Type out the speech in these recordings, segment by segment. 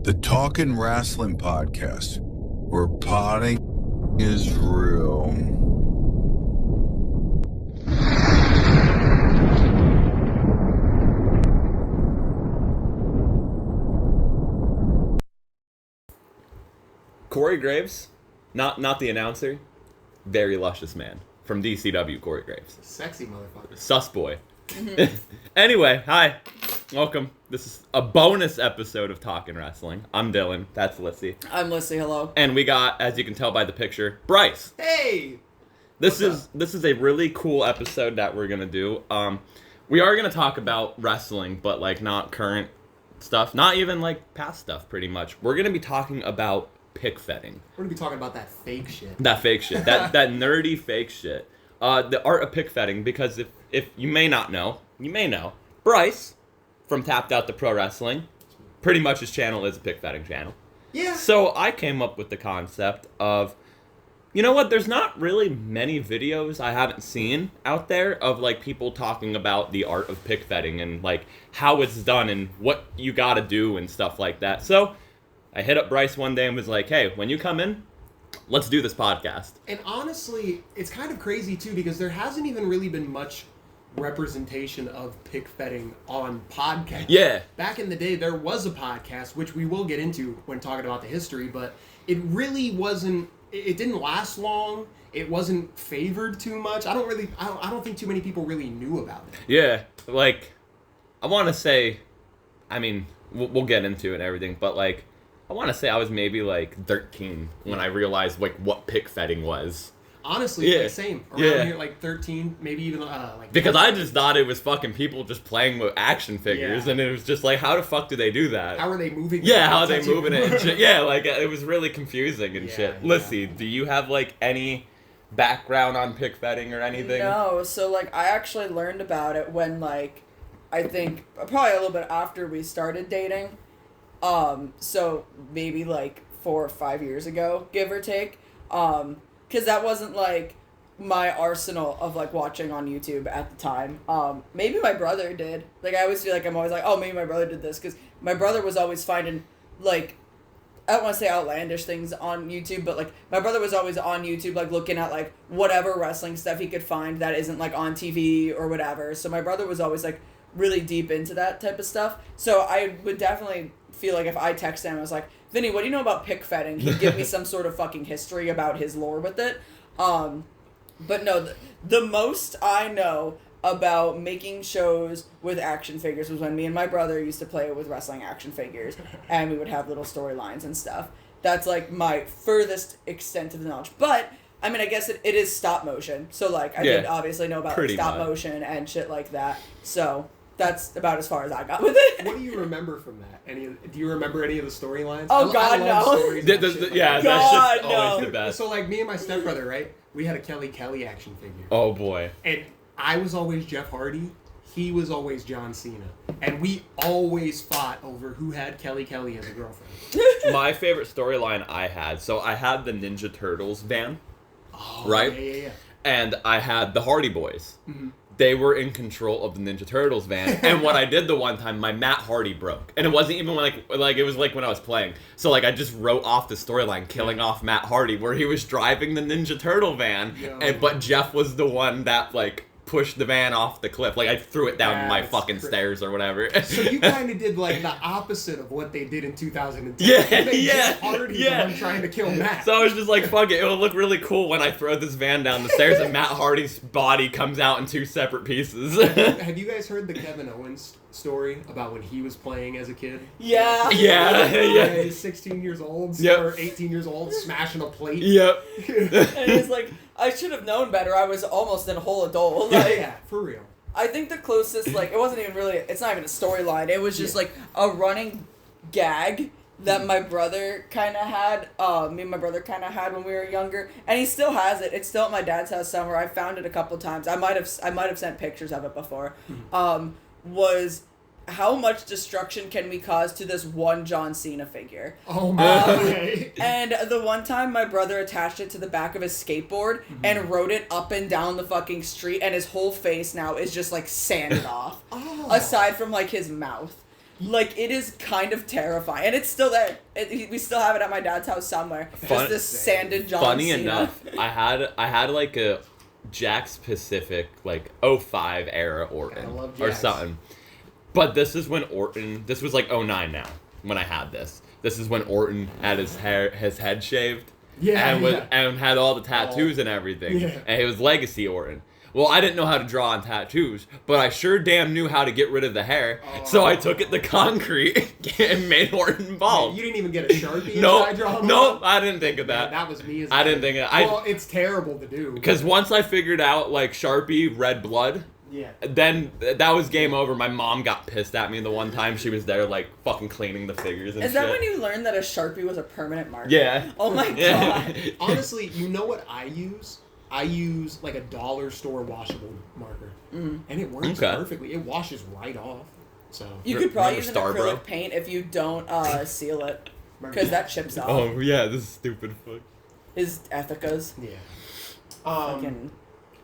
The Talkin Wrasslin podcast, where potting is real. Corey Graves, not the announcer, very luscious man from DCW. Corey Graves, sexy motherfucker, sus boy. Anyway, hi, welcome. This is a bonus episode of Talkin Wrasslin. I'm Dylan. That's Lissy. I'm Lissy. Hello. And we got, as you can tell by the picture, Bryce. Hey. This is a really cool episode that we're gonna do. We are gonna talk about wrestling, but like not current stuff, not even like past stuff. Pretty much, we're gonna be talking about Pic Fedding. We're gonna be talking about that fake shit. That nerdy fake shit. The art of Pic Fedding, because if you may not know, Bryce from Tapped Out to Pro Wrestling, pretty much his channel is a Pic Fedding channel. Yeah. So I came up with the concept of, you know what, there's not really many videos I haven't seen out there of like people talking about the art of Pic Fedding and like how it's done and what you gotta do and stuff like that. So I hit up Bryce one day and was like, hey, when you come in, let's do this podcast. And honestly, it's kind of crazy too, because there hasn't even really been much representation of Pic Fedding on podcasts. Yeah. Back in the day, there was a podcast, which we will get into when talking about the history, but it really wasn't, it didn't last long. It wasn't favored too much. I don't think too many people really knew about it. Yeah. Like, I want to say, I mean, we'll get into it and everything, but like, I want to say I was maybe like 13 when I realized like what Pic Fedding was. Honestly, yeah. like same. Around here, like 13, maybe even like. Because I just thought it was fucking people just playing with action figures, and it was just like, how the fuck do they do that? How are they moving? Yeah, how are they moving it? And shit. Yeah, like it was really confusing and shit. Lissy, do you have like any background on Pic Fedding or anything? No, so like I actually learned about it when like I think probably a little bit after we started dating. So maybe like 4 or 5 years ago, give or take. Because that wasn't like my arsenal of like watching on YouTube at the time. Maybe my brother did. Like I always feel like I'm always like, oh, maybe my brother did this, because my brother was always finding like, I don't want to say outlandish things on YouTube, but like my brother was always on YouTube like looking at like whatever wrestling stuff he could find that isn't like on TV or whatever. So my brother was always like really deep into that type of stuff. So I would definitely feel like if I texted him, I was like, Vinny, what do you know about Pic Fedding? He'd give me some sort of fucking history about his lore with it. But no, the most I know about making shows with action figures was when me and my brother used to play with wrestling action figures, and we would have little storylines and stuff. That's like my furthest extent of the knowledge. But I mean, I guess it is stop motion, so like I did obviously know about like, stop motion and shit like that. So that's about as far as I got with it. What do you remember from that? Do you remember any of the storylines? Oh, God, no. That's just always the best. So, like, me and my stepbrother, right? We had a Kelly action figure. Oh, boy. And I was always Jeff Hardy. He was always John Cena. And we always fought over who had Kelly as a girlfriend. My favorite storyline I had, so I had the Ninja Turtles van, oh, right? Yeah. And I had the Hardy Boys. Mm-hmm. They were in control of the Ninja Turtles van, and what I did the one time, my Matt Hardy broke, and it wasn't even like it was like when I was playing. So like I just wrote off the storyline, killing off Matt Hardy, where he was driving the Ninja Turtle van, but Jeff was the one that like pushed the van off the cliff. Like I threw it down my fucking stairs or whatever. So you kind of did like the opposite of what they did in 2010. Yeah. Jeff Hardy the one trying to kill Matt. So I was just like, fuck it. It'll look really cool when I throw this van down the stairs and Matt Hardy's body comes out in 2 separate pieces. Have you guys heard the Kevin Owens story about when he was playing as a kid? Yeah. He's 16 years old or 18 years old, smashing a plate. Yep. And he's like, I should have known better. I was almost a whole adult. Like, yeah, for real. I think the closest, like, it wasn't even really, it's not even a storyline. It was just, like, a running gag that my brother kind of had, me and my brother kind of had when we were younger. And he still has it. It's still at my dad's house somewhere. I found it a couple times. I might have sent pictures of it before. Was how much destruction can we cause to this one John Cena figure? Oh my! And the one time my brother attached it to the back of his skateboard and rode it up and down the fucking street, and his whole face now is just like sanded off, aside from like his mouth. Like, it is kind of terrifying. And it's still there. We still have it at my dad's house somewhere. Just this sanded John Funny Cena. enough, I had like a Jack's Pacific, like, 05 era Orton. I love Or Jack's. something. But this is when Orton, this was like 09 now, when I had this. This is when Orton had his head shaved. Yeah, and had all the tattoos and everything. Yeah. And it was Legacy Orton. Well, I didn't know how to draw on tattoos, but I sure damn knew how to get rid of the hair. So I took it to concrete and made Orton bald. You didn't even get a Sharpie and No, try drawing no, on? I didn't think of Yeah, that. that was me as I a didn't kid. think of Well, it's terrible to do. Because once I figured out, like, Sharpie, red blood, Yeah. then that was game over. My mom got pissed at me the one time she was there, like, fucking cleaning the figures and Is shit. that when you learned that a Sharpie was a permanent marker? Yeah. Oh my Yeah. god. Honestly, you know what I use? I use like a dollar store washable marker. And it works Okay. perfectly. It washes right off. So You could probably use an Remember acrylic Starbro? paint if you don't seal it. Because that chips off. Oh, yeah, this stupid fuck. His Ethicas. yeah. Fucking...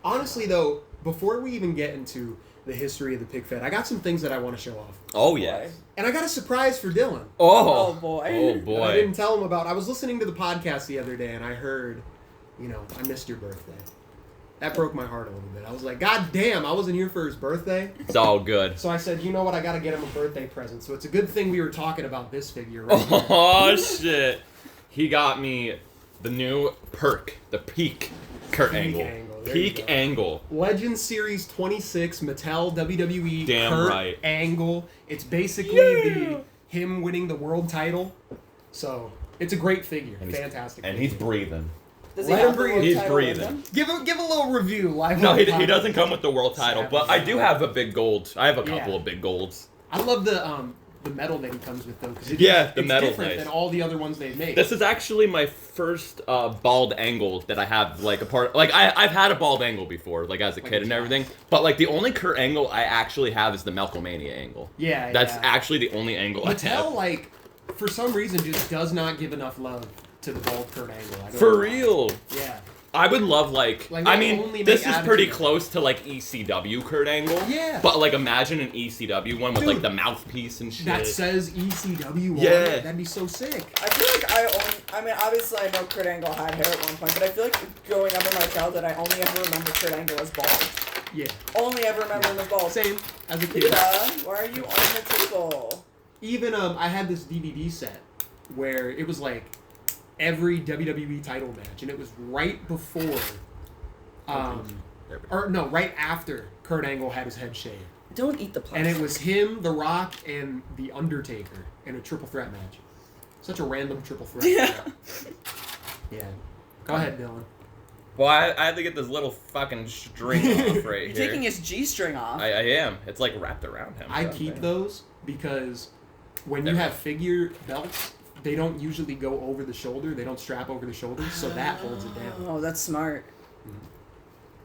Honestly though, before we even get into the history of the Pic Fed, I got some things that I want to show off. Oh, yeah. And I got a surprise for Dylan. Oh. Oh, boy. Oh, that I boy. didn't tell him about. I was listening to the podcast the other day and I heard, I missed your birthday. That broke my heart a little bit. I was like, God damn, I wasn't here for his birthday. It's all good. So I said, you know what, I gotta get him a birthday present. So it's a good thing we were talking about this figure right here. Oh, shit. He got me the new the Peak Kurt Peak Angle. Angle, there you Peak go. Angle. Legend Series 26 Mattel WWE Damn Kurt right. Angle. It's basically him winning the world title. So it's a great figure. Fantastic. And figure. he's breathing. Does he Let have him the breathe. world He's title with breathing. him? Give a little review live. No, on he the podcast. doesn't come with the world title, but I do have a big gold. I have a couple Yeah. of big golds. I love the medal that he comes with though, because Yeah, the it's medal's different nice. than all the other ones they've made. This is actually my first bald angle that I have, like, a part. Like, I've had a bald angle before, like, as a kid and everything. But, like, the only Kurt angle I actually have is the Malcolmania angle. Yeah, That's yeah. actually the only angle I Mattel, have. like, for some reason, just does not give enough love to the bald Kurt Angle. I don't For know why. real. Yeah. I would love, like Like, I they mean, only this make is pretty attitude. close to, like, ECW Kurt Angle. Yeah. But, like, imagine an ECW one with, Dude, like, the mouthpiece and shit. That says ECW on Yeah. it. That'd be so sick. I feel like I mean, obviously I know Kurt Angle had hair at one point, but I feel like growing up in my childhood, I only ever remember Kurt Angle as bald. Yeah. Only ever remember him as bald. Same as a kid. Lita, why are you on the table? Even, I had this DVD set where it was, like, every WWE title match, and it was right before, right after Kurt Angle had his head shaved. Don't eat the plastic. And it was him, The Rock, and The Undertaker in a triple threat match. Such a random triple threat. Yeah. Yeah. Go ahead, Dylan. Well, I had to get this little fucking string off right You're here. taking his G-string off. I am. It's, like, wrapped around him. I keep those because when you have figure belts, they don't usually go over the shoulder. They don't strap over the shoulders, so that holds it down. Oh, that's smart.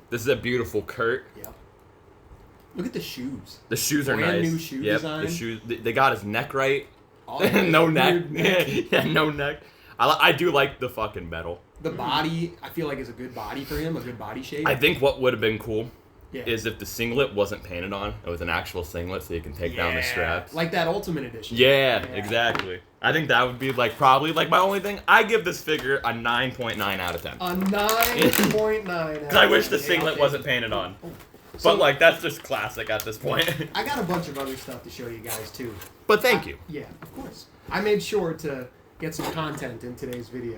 This is a beautiful Kurt. Yep. Look at the shoes. The shoes are Brand nice. new shoe yep, design. The shoes. They got his neck right. Oh, No neck. weird Yeah, no neck. I do like the fucking metal. The body, I feel like, is a good body for him, a good body shape. I think what would have been cool Yeah. is if the singlet wasn't painted on. It was an actual singlet, so you can take down the straps. Like that Ultimate Edition. Yeah, exactly. I think that would be, like, probably, like, my only thing. I give this figure a 9.9 out of 10. A 9.9. Because I wish the singlet wasn't painted on. So- But, like, that's just classic at this point. I got a bunch of other stuff to show you guys, too. But thank you. Yeah, of course. I made sure to get some content in today's video.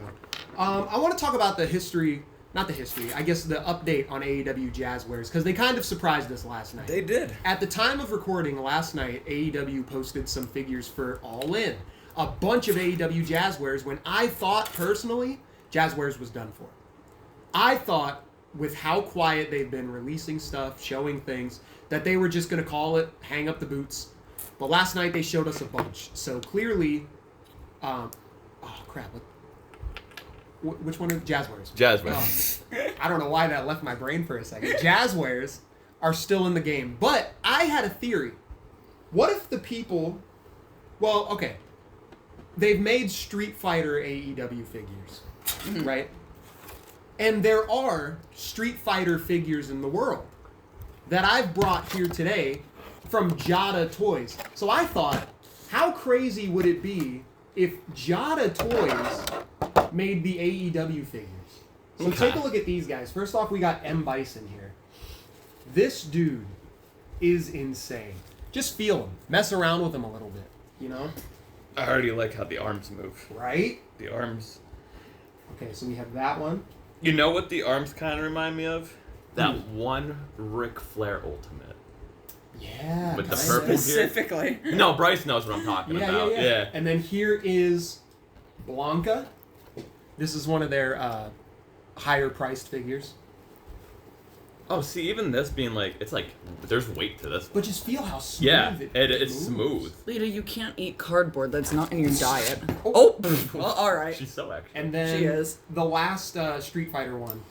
I want to talk about I guess the update on AEW Jazzwares, because they kind of surprised us last night. They did. At the time of recording last night, AEW posted some figures for All In. A bunch of AEW Jazzwares when I thought, personally, Jazzwares was done for. I thought, with how quiet they've been releasing stuff, showing things, that they were just going to call it, hang up the boots. But last night they showed us a bunch. So clearly, oh crap, which one is Jazzwares? Jazzwares. I don't know why that left my brain for a second. Jazzwares are still in the game. But I had a theory. What if the people... Well, okay. They've made Street Fighter AEW figures, right? And there are Street Fighter figures in the world that I've brought here today from Jada Toys. So I thought, how crazy would it be if Jada Toys made the AEW figures? So Okay. take a look at these guys. First off, we got M. Bison here. This dude is insane. Just feel him. Mess around with him a little bit, you know? I already like how the arms move. Right? The arms. Okay, so we have that one. You know what the arms kind of remind me of? That one Ric Flair Ultimate. Yeah. With the kinda. purple gear. Specifically. No, Bryce knows what I'm talking about. Yeah. And then here is Blanca. This is one of their higher priced figures. Oh, see, even this being like, it's like, there's weight to this. But just feel how smooth Yeah, it's moves. smooth. Lita, you can't eat cardboard. That's not in your diet. Oh. Well, all right. She's so extra. And then She is. the last Street Fighter one.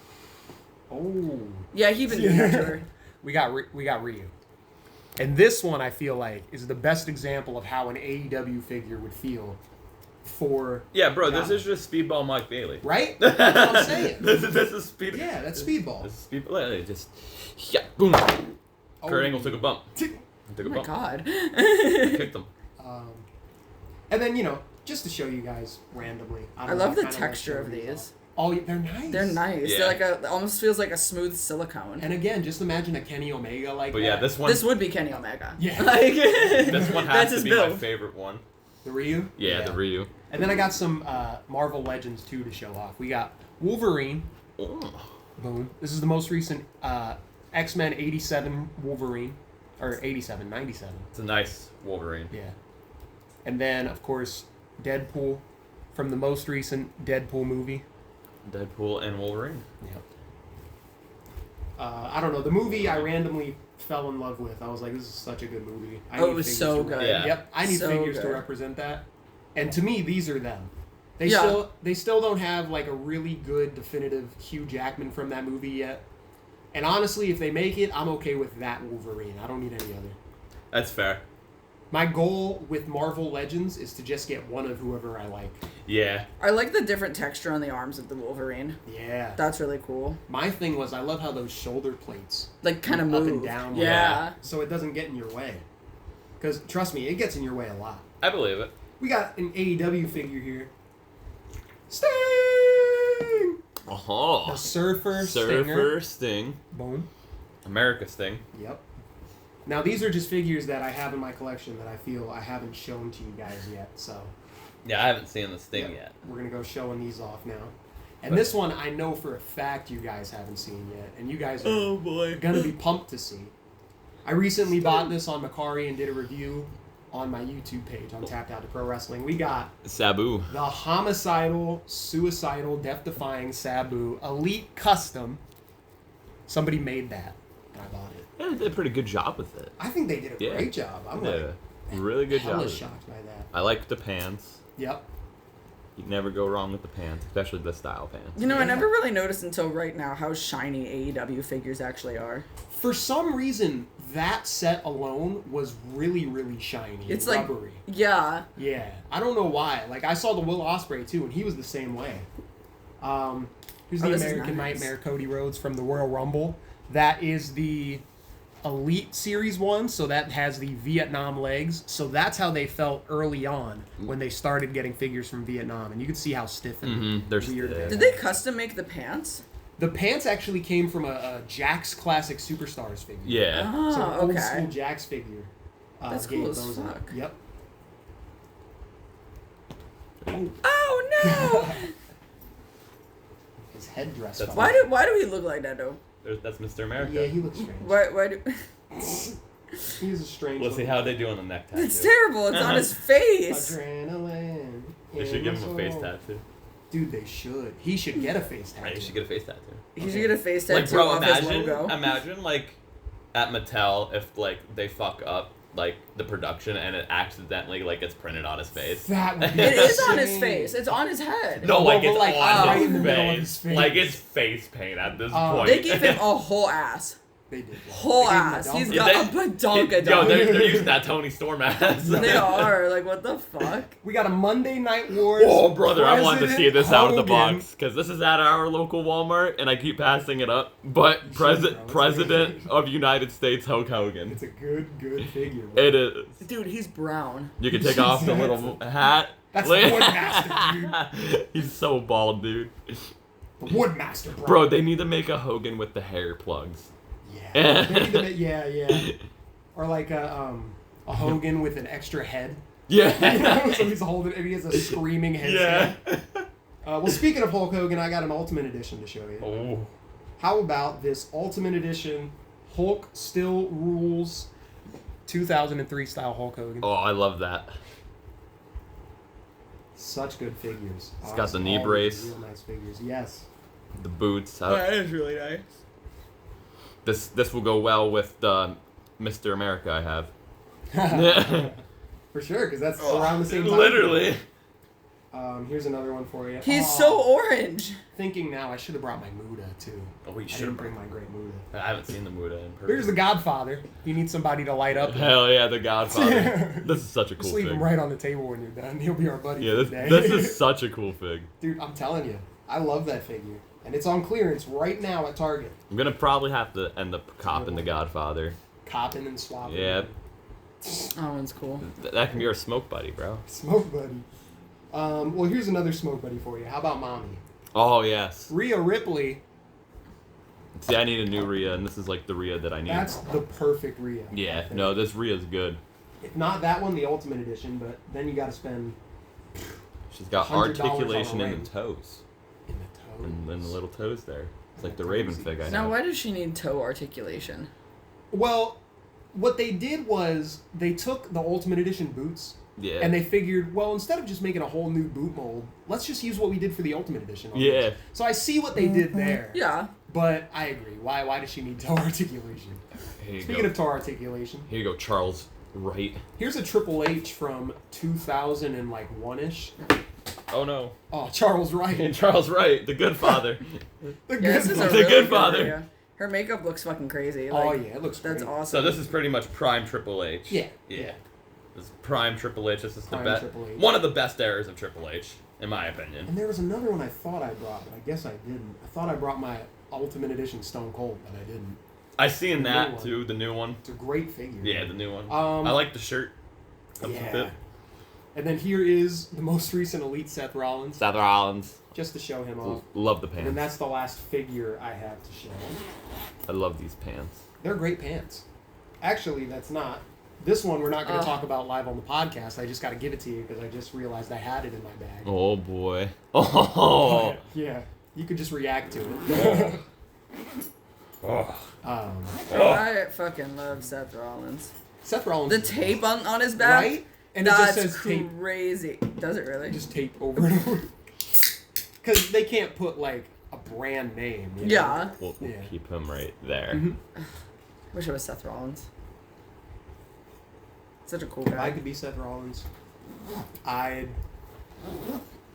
Oh. Yeah, he been doing that to her. We got Ryu. And this one, I feel like, is the best example of how an AEW figure would feel for... Yeah, bro, this Jada. is just Speedball Mike Bailey. Right? That's what I'm saying. this is Speed. Yeah, that's Speedball. This is Speedball. Like, just, yeah, boom. Kurt Angle took a bump. Took a Oh my bump. god. I kicked him. And then, just to show you guys randomly. I don't love know, the kinda texture like of these these. off. Oh, they're nice. They're nice. Yeah. They're like it almost feels like a smooth silicone. And again, just imagine a Kenny Omega like But that. yeah, this one, This would be Kenny Omega. Yeah. Like, this one that's has to his be build. my favorite one. The Ryu? Yeah, the Ryu. And then I got some Marvel Legends 2 to show off. We got Wolverine. Oh. Boom. This is the most recent X-Men 87 Wolverine. Or 87, 97. It's a nice Wolverine. Yeah. And then, of course, Deadpool from the most recent Deadpool movie. Deadpool and Wolverine. Yep. I don't know. The movie I randomly fell in love with. I was like, this is such a good movie. I Oh, need it was figures so to good. Yeah. Yep. I need So figures to good. represent that. And to me, these are them. They Yeah. still don't have like a really good definitive Hugh Jackman from that movie yet. And honestly, if they make it, I'm okay with that Wolverine. I don't need any other. That's fair. My goal with Marvel Legends is to just get one of whoever I like. Yeah. I like the different texture on the arms of the Wolverine. Yeah. That's really cool. My thing was I love how those shoulder plates Like kind of up move. and down. Yeah. So it doesn't get in your way. Because trust me, it gets in your way a lot. I believe it. We got an AEW figure here. Sting! Oh. The Surfer Surfer Sting. Boom. America Sting. Yep. Now these are just figures that I have in my collection that I feel I haven't shown to you guys yet. So Yeah, I haven't seen the Sting yep, yet. we're gonna go showing these off now. And this one I know for a fact you guys haven't seen yet, and you guys are boy. gonna be pumped to see. I recently bought this on Macari and did a review on my YouTube page on Tapped Out to Pro Wrestling. We got Sabu. the homicidal, suicidal, death-defying Sabu Elite Custom. Somebody made that, and I bought it. Yeah, they did a pretty good job with it. I think they did a Yeah. great job. I'm They like did a really good job. hella with it. shocked by that. I like the pants. Yep. You can never go wrong with the pants, especially the style pants. You know, I Yeah. never really noticed until right now how shiny AEW figures actually are. For some reason, that set alone was really, really shiny. It's and like, rubbery. yeah. Yeah, I don't know why. Like I saw the Will Ospreay too, and he was the same way. Who's the this is American nice. Nightmare? Cody Rhodes from the Royal Rumble. That is the Elite Series one, so that has the Vietnam legs. So that's how they felt early on when they started getting figures from Vietnam, and you could see how stiff and They're weird. stiff. Did they custom make the pants? The pants actually came from a Jax Classic Superstars figure. Yeah. So an Oh, old okay. school Jax figure. That's gave cool as those out. fuck. Yep. Oh no! His headdress. That's fell. why do we look like that though? That's Mr. America. Yeah, he looks strange. Why do? He's a strange. Let's see looking how guy. they do on the neck tattoo. It's terrible. It's on his face. Adrenaline. They should in give my him a face soul. tattoo. Dude, they should. He should get a face tattoo. Right, you should get a face tattoo. He should get a face tattoo Like, bro, off his imagine, logo. imagine like at Mattel if like they fuck up like the production and it accidentally like gets printed on his face. That would be It is on his insane. face. It's on his head. No, like but, it's like, on right his in the middle of face. his face. Like it's face paint at this point. They gave him a whole ass. They did. Whole They gave him a ass. dump. He's Yeah, got a badonka Yo, they're dunk. using that Tony Storm ass. They are. Like, what the fuck? We got a Monday Night Wars. Oh, brother, I wanted to see this out of the Hogan. box because this is at our local Walmart, and I keep passing it up. But You should, bro. It's President great. of United States, Hulk Hogan. It's a good figure. Bro. It is. Dude, he's brown. You can take off the little hat. That's the Woodmaster, dude. He's so bald, dude. The Woodmaster, bro. Bro, they need to make a Hogan with the hair plugs. Yeah. They need to make- yeah. Or like a Hogan with an extra head. Yeah. So he's holding, and he has a screaming head. Yeah. Well, speaking of Hulk Hogan, I got an Ultimate Edition to show you. Oh. How about this Ultimate Edition Hulk Still Rules 2003 style Hulk Hogan? Oh, I love that. Such good figures. It's got the knee all brace. Real nice figures. Yes. The boots. That is really nice. This will go well with the Mr. America I have. For sure, because that's around the same time. Literally. Here's another one for you. He's Aw. so orange. Thinking now, I should have brought my Muda too. Oh, we I should didn't have. bring my great Muda. I haven't seen the Muda in person. Here's the Godfather. If you need somebody to light up. Hell yeah, the Godfather. This is such a cool Just leave fig. him right on the table when you're done. He'll be our buddy Yeah, for this, the day. this is such a cool fig. Dude, I'm telling you, I love that figure, and it's on clearance right now at Target. I'm gonna probably have to end up copping the Godfather. Copping and swapping. Yeah, That one's cool. that can be our smoke buddy, bro. Smoke buddy. Well, here's another smoke buddy for you. How about Mommy? Oh yes. Rhea Ripley. See, I need a new Rhea, and this is like the Rhea that I need. That's the perfect Rhea. I Yeah, think. no, this Rhea's good. If not that one, the Ultimate Edition, but then you got to spend She's got $100 on a articulation in ring. the toes, in the toe. and then the little toes there. It's like the Raven fig I Now, have. why does she need toe articulation? Well, what they did was they took the Ultimate Edition boots Yeah. and they figured, well, instead of just making a whole new boot mold, let's just use what we did for the Ultimate Edition. on Yeah. this. So I see what they did there. Yeah. But I agree. Why does she need toe articulation? Here you Speaking go. of toe articulation, Here you go, Charles Wright. here's a Triple H from 2001-ish. Oh no. Oh, Charles Wright. Charles Wright, the good father. The Yeah, good this is a one. The really good father. Area. Her makeup looks fucking crazy. Oh, Like, yeah, it looks That's great. awesome. So this is pretty much prime Triple H. Yeah. This is prime Triple H. This is Prime the best. Triple H. One of the best eras of Triple H, in my opinion. And there was another one I thought I brought, but I guess I didn't. I thought I brought my Ultimate Edition Stone Cold, but I didn't. I seen The new that one. too, the new one. It's a great figure. Yeah, the new one. Um, I like the shirt. Comes with Yeah. it. And then here is the most recent Elite Seth Rollins, Seth Rollins. just to show him off. Love the And then pants. that's the last figure I have to show. I love these pants. They're great pants. Actually, that's not. This one we're not going to talk about live on the podcast. I just got to give it to you because I just realized I had it in my bag. Oh boy. Oh. Yeah, you could just react to it. Oh. I fucking love Seth Rollins. Seth Rollins. The tape on his back. Right? And That's it just says tape. crazy. Does it really? Just tape over and over. Because they can't put like a brand name. You know? Yeah. We'll Yeah. keep him right there. Mhm. Wish it was Seth Rollins. Such a cool If I guy. could be Seth Rollins, I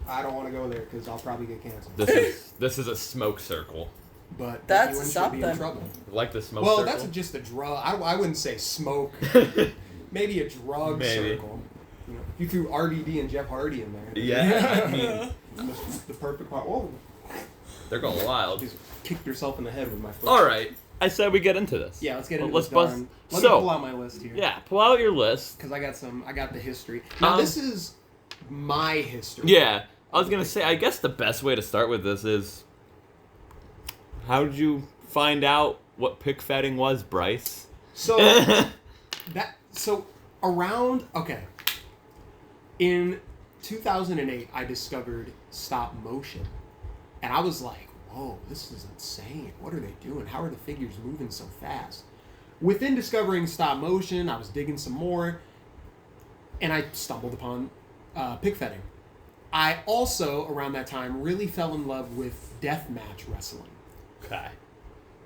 don't want to go there because I'll probably get canceled. This is a smoke circle. But That's Becky Lynch would be in something. trouble. Like the smoke Well, circle. that's just a drug. I wouldn't say smoke. Maybe a drug Maybe. circle. You know, you threw RVD and Jeff Hardy in there. Yeah, I mean, the perfect part. Oh, they're going wild. just kicked yourself in the head with my foot. All right. I said we get into this. Yeah, let's get into Let's this. buzz- darn- Let so- me pull out my list here. Yeah, pull out your list. Because I got the history. Now this is my history. Yeah, I was gonna say. I guess the best way to start with this is, how did you find out what Pic Fedding was, Bryce? So around in 2008, I discovered stop motion, and I was like, "Whoa, this is insane! What are they doing? How are the figures moving so fast?" Within discovering stop motion, I was digging some more, and I stumbled upon Pic Fedding. I also, around that time, really fell in love with deathmatch wrestling. Okay.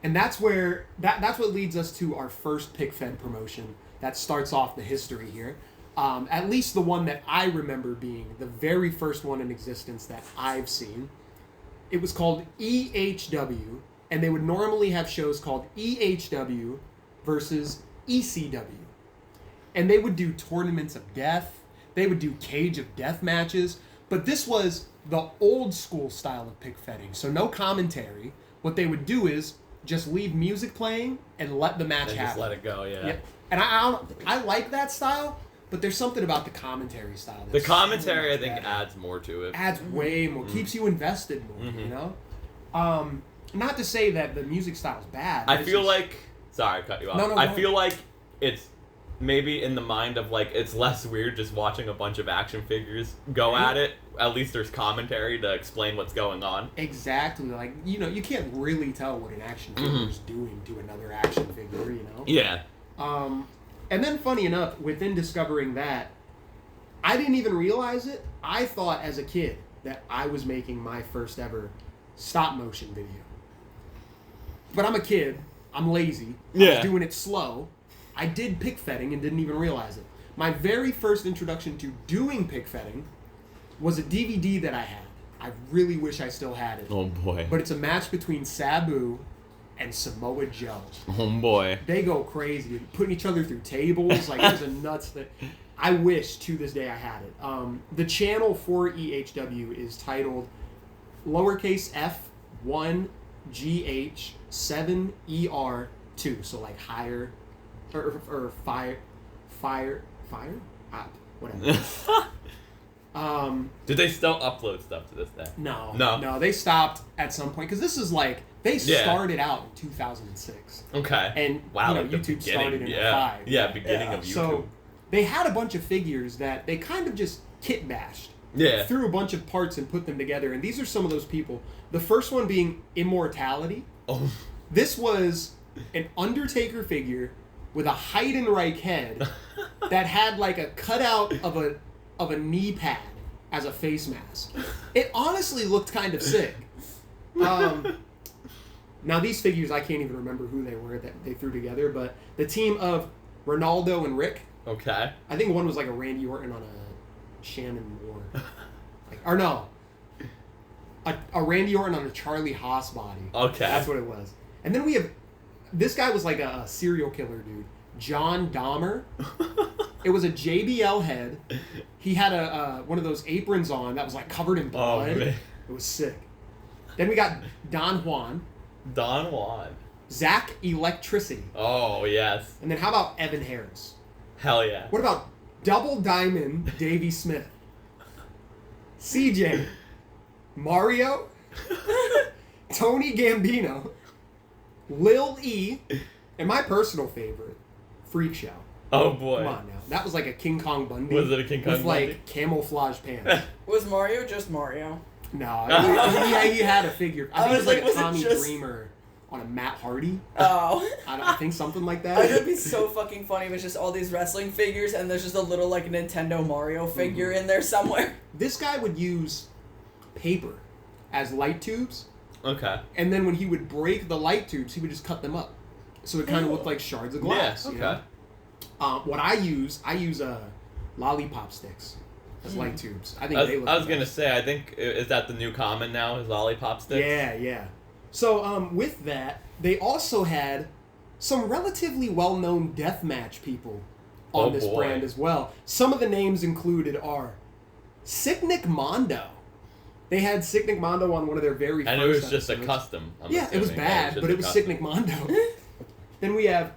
And that's where that's what leads us to our first Pic Fed promotion that starts off the history here. At least the one that I remember being the very first one in existence that I've seen. It was called EHW, and they would normally have shows called EHW versus ECW. And they would do tournaments of death. They would do cage of death matches. But this was the old school style of pic fedding. So no commentary. What they would do is just leave music playing and let the match And happen. just let it go, yeah. And I like that style, but there's something about the commentary style. The That's commentary, so I think, better. adds more to it. Adds way more, keeps you invested more, you know? Not to say that the music style's bad. I it's feel just- like... Sorry, I cut you off. No, go I ahead. feel like it's maybe in the mind of, like, it's less weird just watching a bunch of action figures go at it. At least there's commentary to explain what's going on. Exactly. Like, you know, you can't really tell what an action figure is doing to another action figure, you know? Yeah. And then, funny enough, within discovering that, I didn't even realize it. I thought as a kid that I was making my first ever stop motion video. But I'm a kid. I'm lazy. I Yeah. was doing it slow. I did pic fedding and didn't even realize it. My very first introduction to doing pic fedding was a DVD that I had. I really wish I still had it. Oh, boy. But it's a match between Sabu and Samoa Joe. Oh, boy. They go crazy, putting each other through tables. Like, it was a nuts that I wish to this day I had it. The channel for EHW is titled lowercase f1gh 7er2. So like higher or fire, whatever. Did they still upload stuff to this day? No. They stopped at some point because this is like they started out in 2006. Okay. And wow, you know, like the YouTube beginning, started in yeah. 05. Yeah, beginning of YouTube. So they had a bunch of figures that they kind of just kit bashed. Yeah. Threw a bunch of parts and put them together. And these are some of those people. The first one being Immortality. Oh. This was an Undertaker figure with a Heidenreich head that had like a cutout of a knee pad as a face mask. It honestly looked kind of sick. Now these figures, I can't even remember who they were that they threw together, but the team of Ronaldo and Rick. Okay. I think one was like a Randy Orton on a Shannon Moore. Or no. A Randy Orton on a Charlie Haas body. Okay. That's what it was. And then we have, this guy was like a serial killer dude. John Dahmer. It was a JBL head. He had one of those aprons on that was like covered in blood. Oh, man. It was sick. Then we got Don Juan. Don Juan. Zach Electricity. Oh, yes. And then how about Evan Harris? Hell yeah. What about Double Diamond Davey Smith? CJ. Mario. Tony Gambino. Lil E. And my personal favorite, Freak Show. Oh, boy. Come on now. That was like a King Kong Bundy. Was it a King Kong with Bundy? like camouflage pants. Was Mario just Mario? No, he had a figure. I think it was like a Tommy Dreamer on a Matt Hardy. Oh. I think something like that. I think it'd be so fucking funny if it's just all these wrestling figures and there's just a little like Nintendo Mario figure in there somewhere. This guy would use paper as light tubes, Okay. and then when he would break the light tubes, he would just cut them up, so it kind of looked like shards of glass. Yeah, okay. You know? What I use lollipop sticks as light tubes. I think they look. I was the gonna best. say, I think, is that the new common now, is lollipop sticks? Yeah. So with that, they also had some relatively well-known deathmatch people on this brand as well. Some of the names included are Sicknick Mondo. They had Sicknick Mondo on one of their very first And it was just a episodes. custom. I'm Yeah, it was assuming. bad, but it was custom. Sicknick Mondo. Then we have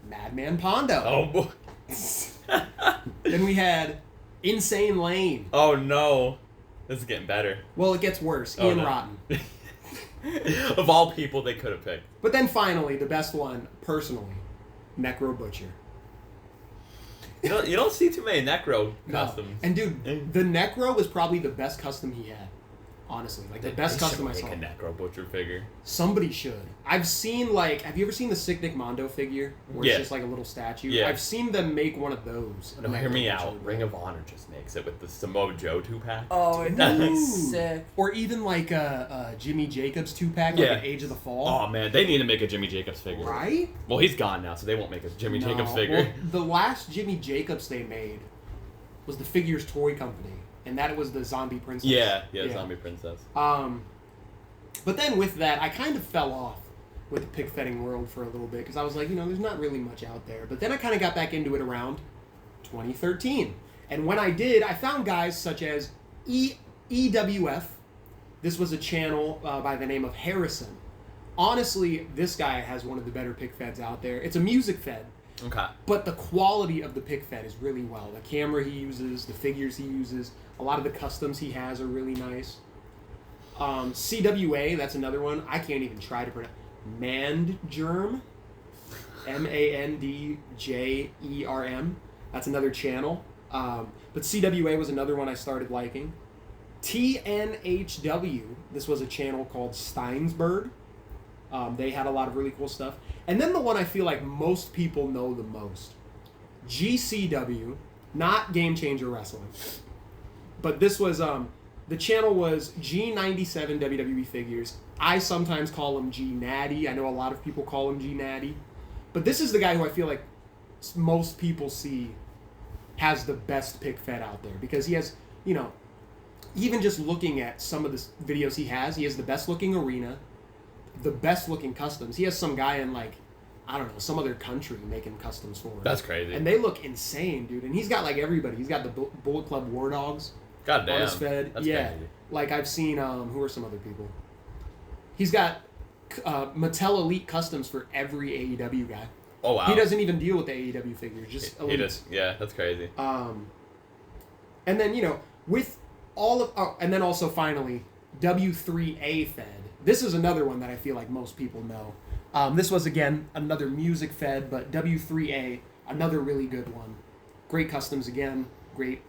Madman Pondo. Oh, boy. Then we had Insane Lane. Oh, no. This is getting better. Well, it gets worse. Oh, Ian no. Rotten. Of all people they could have picked. But then finally, the best one, personally, Necro Butcher. You don't see too many Necro No. customs. And dude, the Necro was probably the best custom he had. Honestly, like the best custom I Make saw. a Necro Butcher figure. Somebody should. I've seen like, have you ever seen the Sicknick Mondo figure where Yeah. it's just like a little statue? Yeah. I've seen them make one of those. No, hear me out. Ring of Honor just makes it with the Samoa Joe 2-pack. Oh, it would be Ooh. sick. Or even like a Jimmy Jacobs 2-pack, Yeah. like an Age of the Fall. Oh man, they need to make a Jimmy Jacobs figure. Right? Well, he's gone now, so they won't make a Jimmy No. Jacobs figure. Well, the last Jimmy Jacobs they made was the Figures Toy Company, and that was the Zombie Princess. Yeah, Zombie Princess. But then with that, I kind of fell off with the Pic Fedding world for a little bit because I was like, there's not really much out there. But then I kind of got back into it around 2013. And when I did, I found guys such as EWF. This was a channel by the name of Harrison. Honestly, this guy has one of the better pic feds out there. It's a music fed. Okay. But the quality of the pic fed is really well. The camera he uses, the figures he uses, a lot of the customs he has are really nice. CWA, that's another one. I can't even try to pronounce. Mandgerm. MANDJERM. That's another channel. But CWA was another one I started liking. TNHW. This was a channel called Steinsberg. They had a lot of really cool stuff. And then the one I feel like most people know the most. GCW, not Game Changer Wrestling. But this was, the channel was G97 WWE Figures. I sometimes call him G Natty. I know a lot of people call him G Natty. But this is the guy who I feel like most people see has the best pic fed out there. Because he has, even just looking at some of the videos he has the best looking arena, the best looking customs. He has some guy in some other country making customs for him. That's crazy. And they look insane, dude. And he's got everybody. He's got the Bullet Club War Dogs. God damn. On his fed. That's yeah. crazy. I've seen who are some other people? He's got Mattel Elite customs for every AEW guy. Oh wow. He doesn't even deal with the AEW figures, just Elite. He does. Yeah, that's crazy. And then with all of and then also finally W3A fed. This is another one that I feel like most people know. This was, again, another music fed, but W3A, another really good one. Great customs, again. Great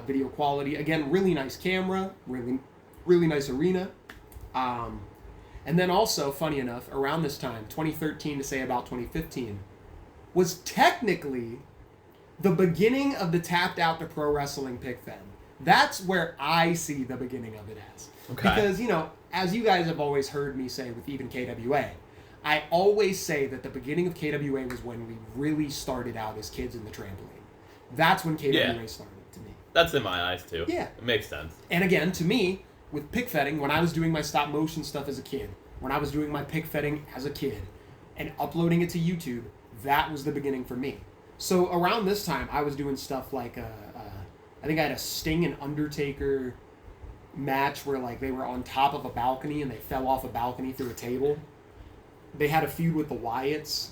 video quality. Again, really nice camera. Really, really nice arena. And then also, funny enough, around this time, 2013 to say about 2015, was technically the beginning of the Tapped Out to Pro Wrestling pic fed. That's where I see the beginning of it as. Okay. Because, as you guys have always heard me say with even KWA, I always say that the beginning of KWA was when we really started out as kids in the trampoline. That's when KWA started to me. That's in my eyes too. Yeah. It makes sense. And again, to me, with pic fedding, when I was doing my stop motion stuff as a kid, when I was doing my pic fedding as a kid, and uploading it to YouTube, that was the beginning for me. So around this time, I was doing stuff like, I think I had a Sting and Undertaker match where they were on top of a balcony and they fell off a balcony through a table. They had a feud with the Wyatts.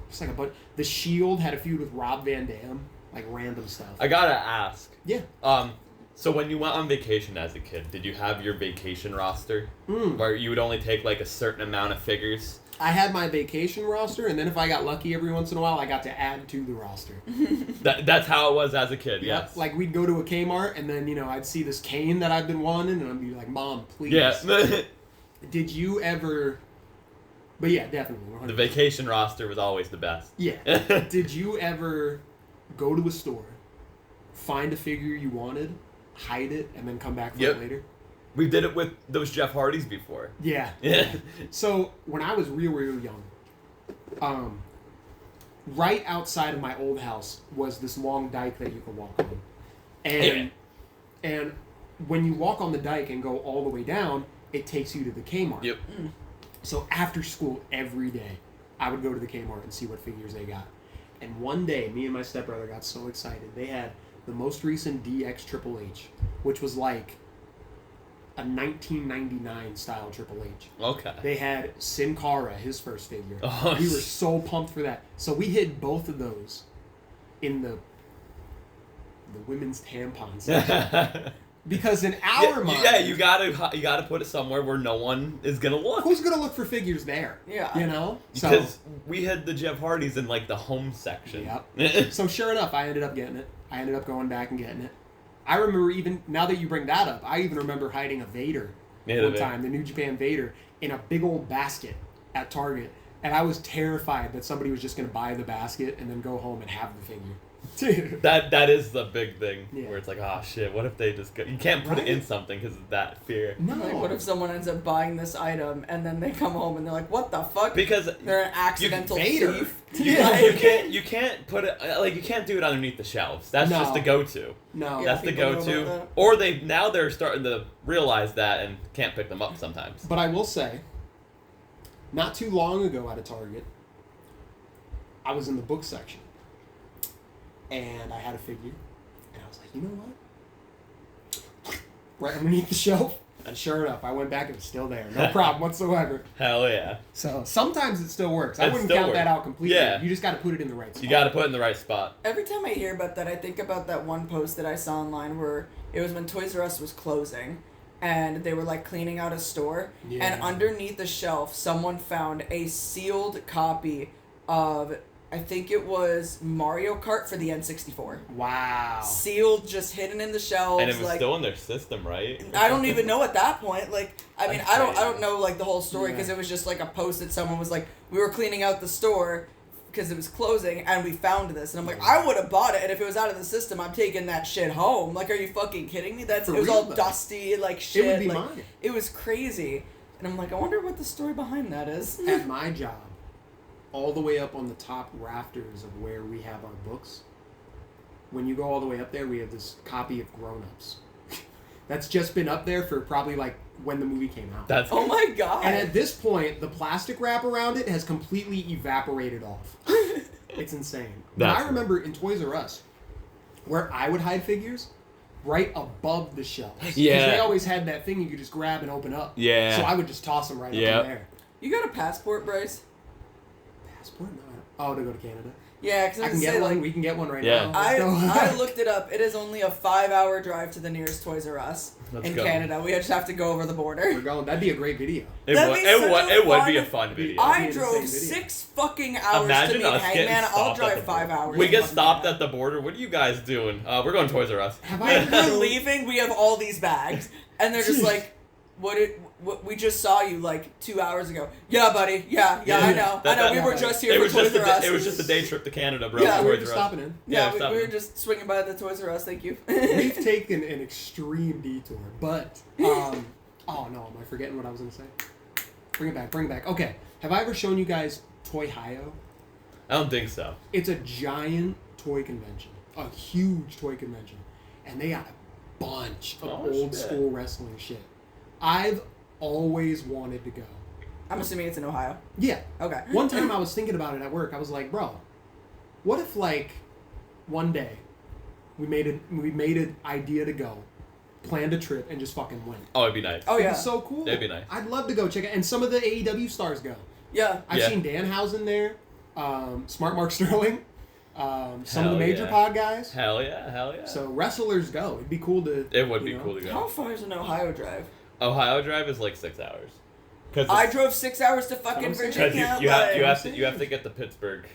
Just like a bunch. The Shield had a feud with Rob Van Dam. Random stuff. I gotta ask. Yeah. So when you went on vacation as a kid, did you have your vacation roster? Where you would only take a certain amount of figures? I had my vacation roster, and then if I got lucky every once in a while, I got to add to the roster. That's how it was as a kid, yes. We'd go to a Kmart, and then, I'd see this cane that I've been wanting, and I'd be like, Mom, please. Yeah. Did you ever... But yeah, definitely. 100%. The vacation roster was always the best. Yeah. Did you ever go to a store, find a figure you wanted, hide it, and then come back for it later? We did it with those Jeff Hardys before. Yeah. Yeah. So, when I was real, real young, right outside of my old house was this long dike that you could walk on. And when you walk on the dike and go all the way down, it takes you to the Kmart. Yep. So after school, every day, I would go to the Kmart and see what figures they got. And one day, me and my stepbrother got so excited. They had the most recent DX Triple H, which was like a 1999 style Triple H. Okay. They had Sin Cara, his first figure. Oh, we were so pumped for that. So we hid both of those in the women's tampon section. Because in our mind... Yeah, you gotta put it somewhere where no one is gonna look. Who's gonna look for figures there? Yeah. Because we had the Jeff Hardys in the home section. Yep. So sure enough, I ended up getting it. I ended up going back and getting it. I remember even, now that you bring that up, I even remember hiding a Vader one time, the New Japan Vader, in a big old basket at Target. And I was terrified that somebody was just going to buy the basket and then go home and have the figure. That is the big thing, Yeah. where it's oh shit, what if they just go... You can't put it in something because of that fear. No. What if someone ends up buying this item and then they come home and they're like, what the fuck? Because they're an accidental thief. You can't put it... you can't do it underneath the shelves. That's just the go-to. No. That's the people know about go-to. that. Or they're starting to realize that and can't pick them up sometimes. But I will say, not too long ago at a Target, I was in the book section, and I had a figure, and I was like, you know what? Right underneath the shelf, and sure enough, I went back and it was still there. No problem whatsoever. Hell yeah. So sometimes it still works. I It wouldn't still count that works. out completely. Yeah. You just got to put it in the right spot. You got to put it in the right spot. Every time I hear about that, I think about that one post that I saw online where it was when Toys R Us was closing, and they were like cleaning out a store, Yeah. and underneath the shelf, someone found a sealed copy of, I think it was Mario Kart for the N64. Wow. Sealed, just hidden in the shelves. And it was like, still in their system, right? I don't even know at that point. Like, I mean, That's I don't crazy. know like the whole story because Yeah. it was just like a post that someone was like, we were cleaning out the store because it was closing and we found this, and I'm like, I would have bought it, and if it was out of the system, I'm taking that shit home. Like, are you fucking kidding me? For It was real, all though. dusty, like shit. It would be like, mine. It was crazy, and I'm like, I wonder what the story behind that is. At my job, all the way up on the top rafters of where we have our books, when you go all the way up there, we have this copy of Grown Ups. That's just been up there for probably like when the movie came out. That's Oh my god. And at this point, the plastic wrap around it has completely evaporated off. It's insane. But That's- I remember in Toys R Us, where I would hide figures, right above the shelves. 'Cause Yeah. they always had that thing you could just grab and open up. Yeah. So I would just toss them right Yep. up in there. You got a passport, Bryce? Passport? No. Oh, to go to Canada. Yeah, because I can get one. We can get one right Yeah. now. I looked it up. It is only a 5-hour drive to the nearest Toys R Us Let's in go. Canada. We just have to go over the We're border. going. That'd be a great video. It That'd would, be it such would, a it would be a fun- fun video. That'd I be an drove insane video. 6 fucking hours Imagine to meet us getting Hangman. I'll stopped at drive the 5 border. hours. We to get fucking stopped that. at the border. What are you guys doing? We're going to Toys R Us. Have We're I leaving. We have all these bags, and they're just like, "What? We just saw you like 2 hours ago." Yeah, buddy. Yeah, I know. We were just here It for was Toys just R Us. it was just a day trip to Canada, bro. Yeah, to we were Toys just R Us. stopping in. Yeah, stop we were it. just swinging by the Toys R Us. Thank you. We've taken an extreme detour, but oh no, am I forgetting what I was gonna say? Bring it back. Okay, have I ever shown you guys Toy Hio? I don't think so. It's a giant toy convention, a huge toy convention, and they got a bunch of Oh, old shit. school wrestling shit. I've always wanted to go. I'm assuming it's in Ohio. Yeah. Okay. One time I was thinking about it at work. I was like, bro, what if like one day we made an idea to go, planned a trip, and just fucking went. Oh, it'd be nice. Oh It'd yeah. be so cool. That'd be nice. I'd love to go check it. And some of the AEW stars go. Yeah. I've Yeah. seen Danhausen there, Smart Mark Sterling, some of the Hell major yeah. pod guys. Hell yeah, hell yeah. So wrestlers go. It'd be cool to. It would you be know. cool to go. How far is an Ohio drive? Ohio Drive is like 6 hours. Cause I it's- drove 6 hours to fucking I'm saying. Because Virginia. you like- have to get to Pittsburgh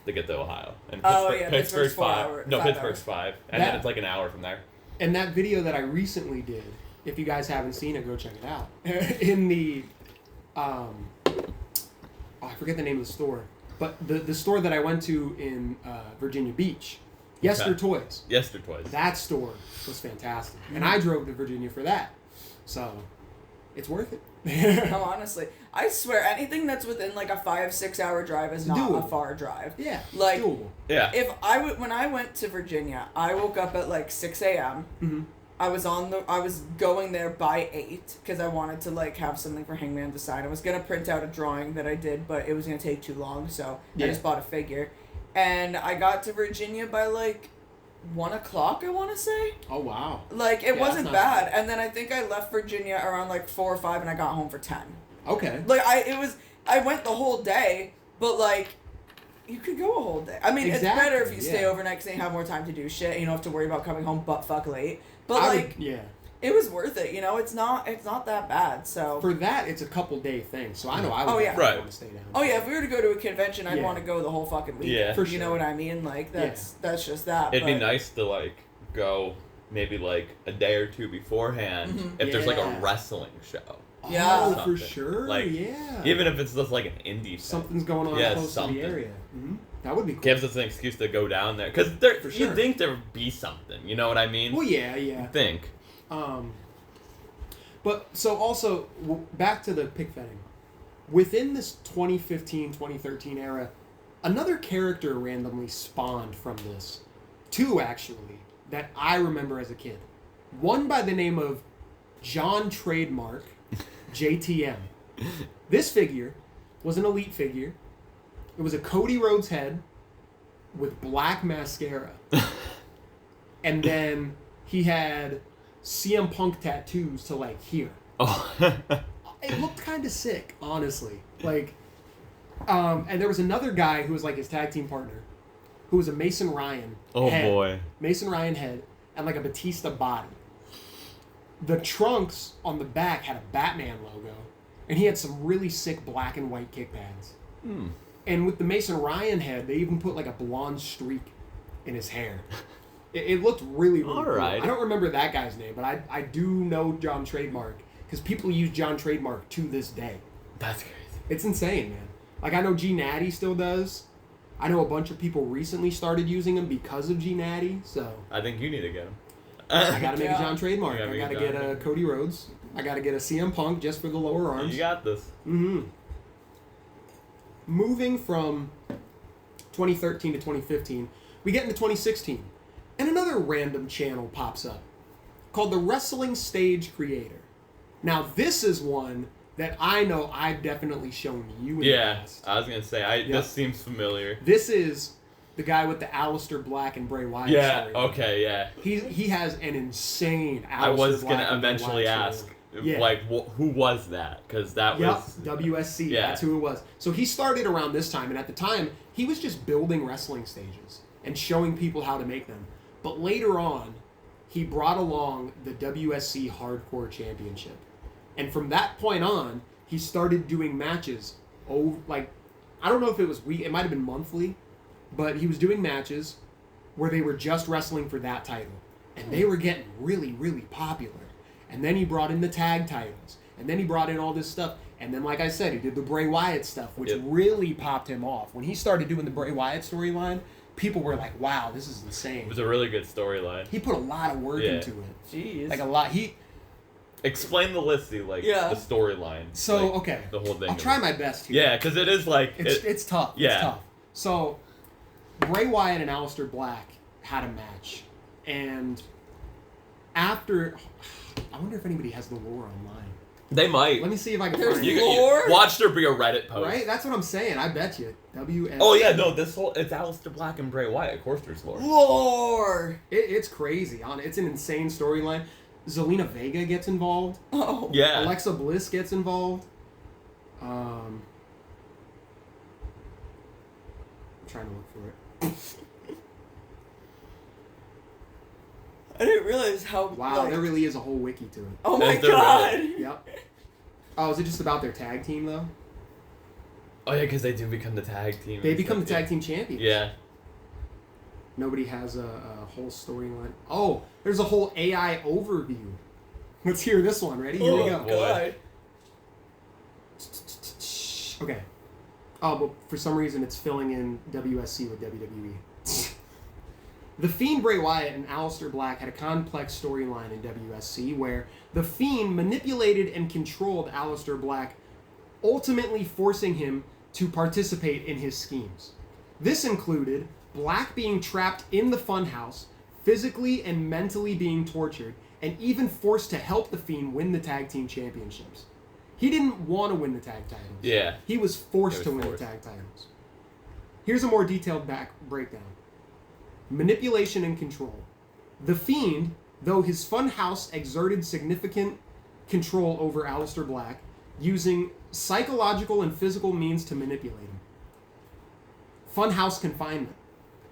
to get to Ohio. And Oh, Pittsburgh, yeah, Pittsburgh's Pittsburgh's 4 5. hour- No, 5 Pittsburgh's hours. 5. And That- then it's like an hour from there. And that video that I recently did, if you guys haven't seen it, go check it out. In the, I forget the name of the store, but the store that I went to in Virginia Beach, Yester Okay. Toys. Yester Toys. That store was fantastic, and I drove to Virginia for that, so it's worth it. No, honestly, I swear anything that's within like a 5-6 hour drive is not doable. a far drive. Yeah, Like- it's doable. Yeah. If when I went to Virginia, I woke up at like 6 a.m. Mm-hmm. I was going there by 8 because I wanted to like have something for Hangman to sign. I was gonna print out a drawing that I did, but it was gonna take too long, so Yeah. I just bought a figure. And I got to Virginia by like 1 o'clock, I want to say. Oh wow. Like it Yeah, wasn't that's not bad. bad. And then I think I left Virginia around like 4 or 5, and I got home for 10. Okay. Like I went the whole day, but like. You could go a whole day. I mean, it's better if you Exactly, stay yeah. overnight because then you have more time to do shit. And you don't have to worry about coming home butt fuck late. But I like, would, yeah. it was worth it. You know, it's not that bad. So. For that, it's a couple day thing, so I know I would Oh, yeah. definitely Right. want to stay down. Oh yeah, if we were to go to a convention, I'd Yeah. want to go the whole fucking week. Yeah. For You know sure. what I mean? Like that's just that. It'd be but- nice to like go maybe like a day or two beforehand Mhm. if there's like a Yeah. wrestling show. Yeah. Oh, for Something. sure. Like, yeah. Even if it's just like an indie thing. Something's going on Yeah, close to something. the area. Mm-hmm. That would be cool. Gives us an excuse to go down there. Because For you sure. think there would be something. You know what I mean? Well, yeah. You think. But so also back to the Pic Fedding. Within this 2015, 2013 era, another character randomly spawned from this. Two actually that I remember as a kid. One by the name of John Trademark, JTM. This figure was an Elite figure. It was a Cody Rhodes head with black mascara. And then he had CM Punk tattoos to, like, here. Oh. It looked kind of sick, honestly. Like, and there was another guy who was, like, his tag team partner, who was a Mason Ryan head. Boy. Mason Ryan head and, like, a Batista body. The trunks on the back had a Batman logo, and he had some really sick black and white kick pads. And with the Mason Ryan head, they even put, like, a blonde streak in his hair. It looked really, really cool. Right. I don't remember that guy's name, but I do know John Trademark, because people use John Trademark to this day. That's crazy. It's insane, man. Like, I know G Natty still does. I know a bunch of people recently started using him because of G Natty, so... I think you need to get him. I gotta make a John Trademark. You I gotta gotta get a Cody Rhodes. I gotta get a CM Punk just for the lower arms. You got this. Mm-hmm. Moving from 2013 to 2015, we get into 2016, and another random channel pops up called the Wrestling Stage Creator. Now, this is one that I know I've definitely shown you in the past. I was gonna say, this seems familiar. This is the guy with the Aleister Black and Bray Wyatt story. Okay, yeah. He has an insane Aleister I was Black gonna and Bray eventually Wyatt ask, story. Yeah. like, who was that? Because that was... WSC, Yeah. that's who it was. So he started around this time, and at the time, he was just building wrestling stages and showing people how to make them. But later on, he brought along the WSC Hardcore Championship. And from that point on, he started doing matches. I don't know if it was it might have been monthly, but he was doing matches where they were just wrestling for that title. And they were getting really, really popular. And then he brought in the tag titles. And then he brought in all this stuff. And then, like I said, he did the Bray Wyatt stuff, which really popped him off. When he started doing the Bray Wyatt storyline, people were like, wow, this is insane. It was a really good storyline. He put a lot of work into it. Jeez. Like, a lot. Explain the Listy, the storyline. So, like, okay. The whole thing. I'll try my best here. Yeah, because it is like... It's tough. Yeah. It's tough. So, Bray Wyatt and Aleister Black had a match. And after... I wonder if anybody has the lore online. They might. Let me see if I can There's find it. lore? Watch there be a Reddit post. Right? That's what I'm saying. I bet you. WS. Oh, yeah, no, it's Aleister Black and Bray Wyatt. Of course there's lore. Lore! It's crazy. It's an insane storyline. Zelina Vega gets involved. Oh. Yeah. Alexa Bliss gets involved. I'm trying to look for it. I didn't realize how... Wow, there really is a whole wiki to it. Oh my Is there god! really? Yep. Oh, is it just about their tag team, though? Oh, yeah, because they do become the tag team. They and become stuff, the tag team champions. Yeah. Nobody has a whole storyline. Oh, there's a whole AI overview. Let's hear this one. Ready? Here we go. boy. God. Okay. Oh, but for some reason it's filling in WSC with WWE. The Fiend Bray Wyatt and Aleister Black had a complex storyline in WSC where the Fiend manipulated and controlled Aleister Black, ultimately forcing him to participate in his schemes. This included Black being trapped in the funhouse, physically and mentally being tortured, and even forced to help the Fiend win the tag team championships. He didn't want to win the tag titles. Yeah. He was forced He was to win forced. the tag titles. Here's a more detailed breakdown. Manipulation and control. The Fiend, though his funhouse exerted significant control over Aleister Black, using psychological and physical means to manipulate him. Funhouse confinement.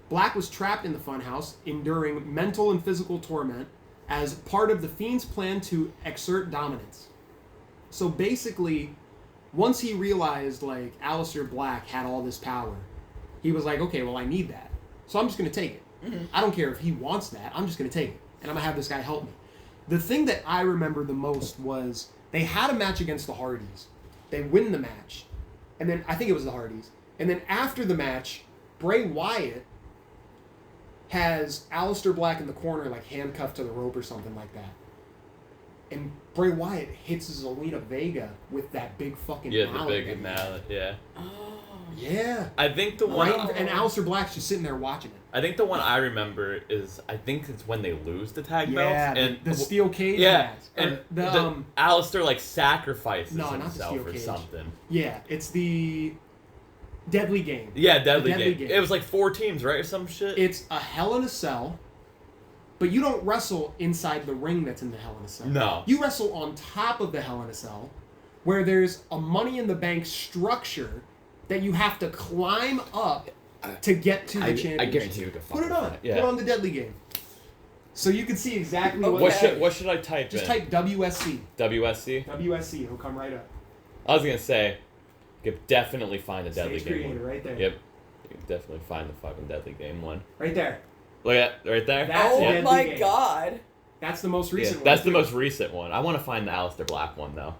Black was trapped in the funhouse, enduring mental and physical torment as part of the Fiend's plan to exert dominance. So basically, once he realized, like, Aleister Black had all this power, he was like, okay, well, I need that. So I'm just going to take it. Mm-hmm. I don't care if he wants that. I'm just going to take it. And I'm going to have this guy help me. The thing that I remember the most was they had a match against the Hardys. They win the match. And then, I think it was the Hardys. And then after the match, Bray Wyatt has Aleister Black in the corner, like, handcuffed to the rope or something like that. And Bray Wyatt hits Zelina Vega with that big fucking mallet. Yeah, the big mallet, yeah. Oh. Yeah. I think the one. Right, and Aleister Black's just sitting there watching it. I think the one I remember is it's when they lose the tag belts and the steel cage yeah, match. and Aleister like sacrifices not the himself steel or cage. something. Yeah, it's the Deadly Game. Yeah, Deadly Deadly Game. Game. It was like 4 teams, right, or some shit. It's a Hell in a Cell, but you don't wrestle inside the ring that's in the Hell in a Cell. No. You wrestle on top of the Hell in a Cell, where there's a Money in the Bank structure that you have to climb up to get to the championship. I guarantee you could Put it on. Yeah. Put on the Deadly Game. So you can see exactly What should I type Just in? type WSC. WSC? WSC, it'll come right up. I was gonna say, you could definitely find the Deadly Stage Game Creator, one. right there. Yep. You can definitely find the fucking Deadly Game one. Right there. Look at that, right there. That's Oh Deadly my Game. god. That's the most recent one. That's the most recent one. I want to find the Aleister Black one though.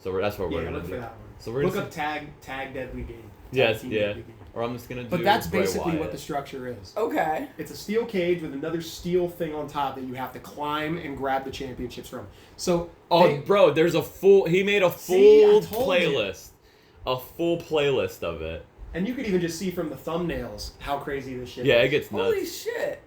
So that's what we're Yeah, gonna look do. for that one. So we're Look just, up tag Deadly Game. Yes, Team yeah. Deadly Game. Or I'm just gonna do. But that's Bray basically what Wyatt. the structure is. Okay. It's a steel cage with another steel thing on top that you have to climb and grab the championships from. So Oh, bro, there's a full. He made a See, I full told playlist, a full playlist of it. and you could even just see from the thumbnails how crazy this shit Yeah, is. it gets nuts. Holy shit.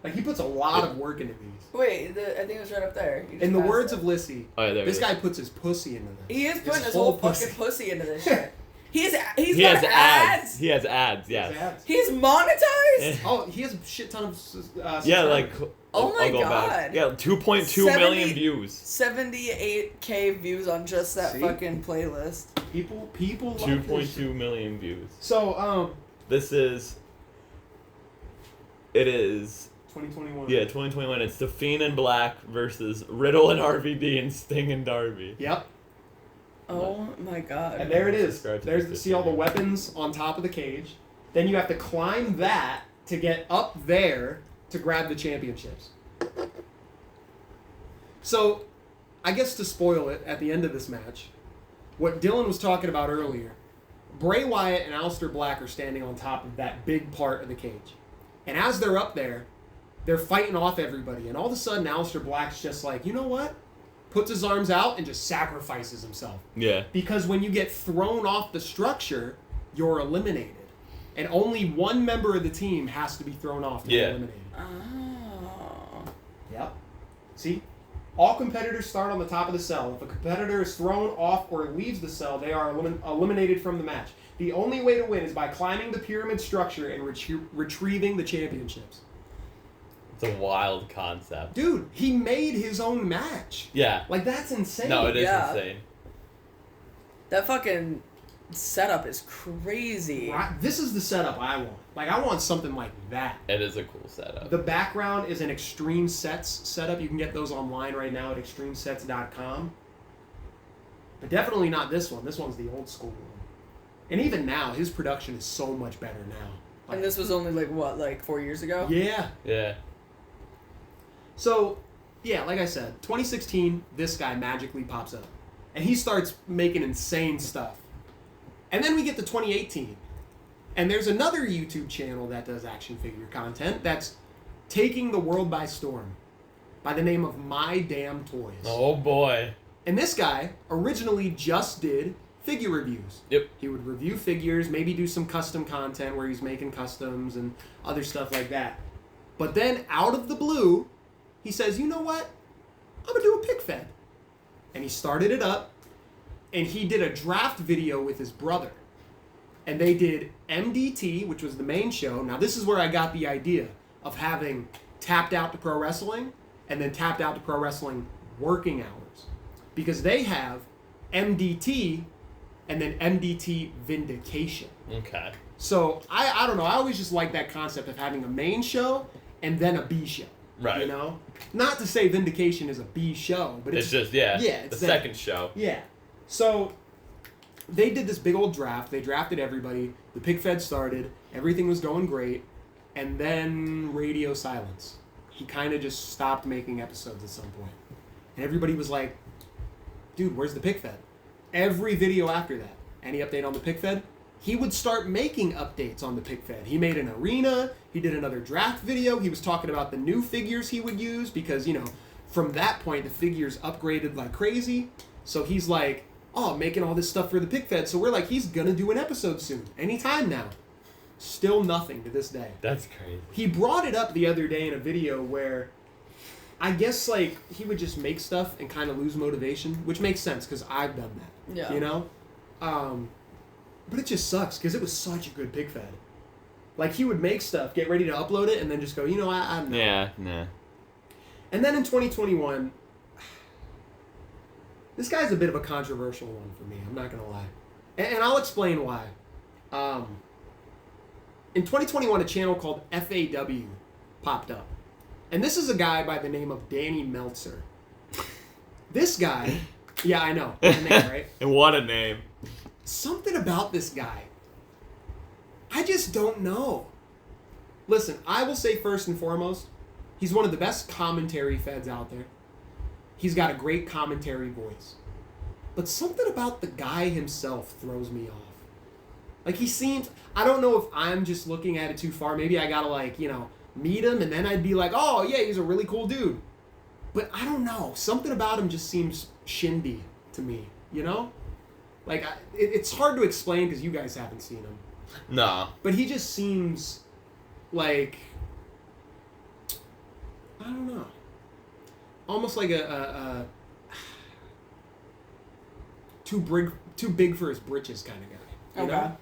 Like he puts a lot of work into these. Wait, I think it was right up there. You just In the passed words it. of Lissy, Oh, yeah, there this it is. guy puts his pussy into this. He is putting his whole whole fucking pussy into this shit. He's He got has ads. He has ads. His Yeah. abs. He's monetized? Yeah. Oh, he has a shit ton of Yeah, subscribers. like. Oh my I'll go God. Back. Yeah, 2.2 million 70 views. 78K views on just that See? fucking playlist. people love this 2.2 shit. million views. So, This is. It is. 2021. Yeah, 2021. It's The Fiend and Black versus Riddle and RVD and Sting and Darby. Yep. Oh my god. And there it is. Subscribe to There's this see all the video. weapons on top of the cage. Then you have to climb that to get up there to grab the championships. So, I guess to spoil it at the end of this match, what Dylan was talking about earlier, Bray Wyatt and Aleister Black are standing on top of that big part of the cage. And as they're up there, they're fighting off everybody. And all of a sudden, Aleister Black's just like, you know what? Puts his arms out and just sacrifices himself. Yeah. Because when you get thrown off the structure, you're eliminated. And only one member of the team has to be thrown off to be Yeah. eliminated. Oh. Yep. See? All competitors start on the top of the cell. If a competitor is thrown off or leaves the cell, they are eliminated from the match. The only way to win is by climbing the pyramid structure and retrieving the championships. It's a wild concept. Dude, he made his own match. Yeah. Like, that's insane. No, it is Yeah. insane. That fucking setup is crazy. This is the setup I want. Like, I want something like that. It is a cool setup. The background is an Extreme Sets setup. You can get those online right now at extremesets.com. But definitely not this one. This one's the old school one. And even now, his production is so much better now. And this was only like 4 years ago? Yeah. Yeah. So, yeah, like I said, 2016, this guy magically pops up. And he starts making insane stuff. And then we get to 2018. And there's another YouTube channel that does action figure content that's taking the world by storm by the name of My Damn Toys. Oh boy. And this guy originally just did figure reviews. Yep. He would review figures, maybe do some custom content where he's making customs and other stuff like that. But then out of the blue, he says, you know what? I'm going to do a Pic Fed. And he started it up, and he did a draft video with his brother. And they did MDT, which was the main show. Now, this is where I got the idea of having Tapped Out to Pro Wrestling and then Tapped Out to Pro Wrestling working hours. Because they have MDT and then MDT Vindication. Okay. So, I don't know. I always just like that concept of having a main show and then a B show. Right. You know? Not to say Vindication is a B show, but It's just, yeah. Yeah, The it's that. second show. Yeah. So, they did this big old draft. They drafted everybody. The Pic Fed started. Everything was going great. And then radio silence. He kind of just stopped making episodes at some point. And everybody was like, dude, where's the Pic Fed? Every video after that. Any update on the Pic Fed? He would start making updates on the Pic Fed. He made an arena. He did another draft video. He was talking about the new figures he would use because, you know, from that point, the figures upgraded like crazy. So he's like, making all this stuff for the Pic Fed. So we're like, he's gonna do an episode soon, anytime now. Still nothing to this day. That's crazy. He brought it up the other day in a video where I guess like he would just make stuff and kind of lose motivation, which makes sense because I've done that. Yeah. You know? But it just sucks because it was such a good Pic Fed. Like he would make stuff, get ready to upload it, and then just go, you know, I'm not. Yeah, nah. And then in 2021, this guy's a bit of a controversial one for me. I'm not gonna lie, and I'll explain why. In 2021, a channel called FAW popped up. And this is a guy by the name of Danny Meltzer. This guy, yeah, I know. What a name, right? And what a name. Something about this guy, I just don't know. Listen, I will say first and foremost, he's one of the best commentary feds out there. He's got a great commentary voice. But something about the guy himself throws me off. Like he seems, I don't know if I'm just looking at it too far. Maybe I gotta like, you know, meet him and then I'd be like, oh yeah, he's a really cool dude. But I don't know. Something about him just seems shindy to me, you know? Like, it's hard to explain because you guys haven't seen him. No. But he just seems like, I don't know. Almost like a too big for his britches kind of guy. You know?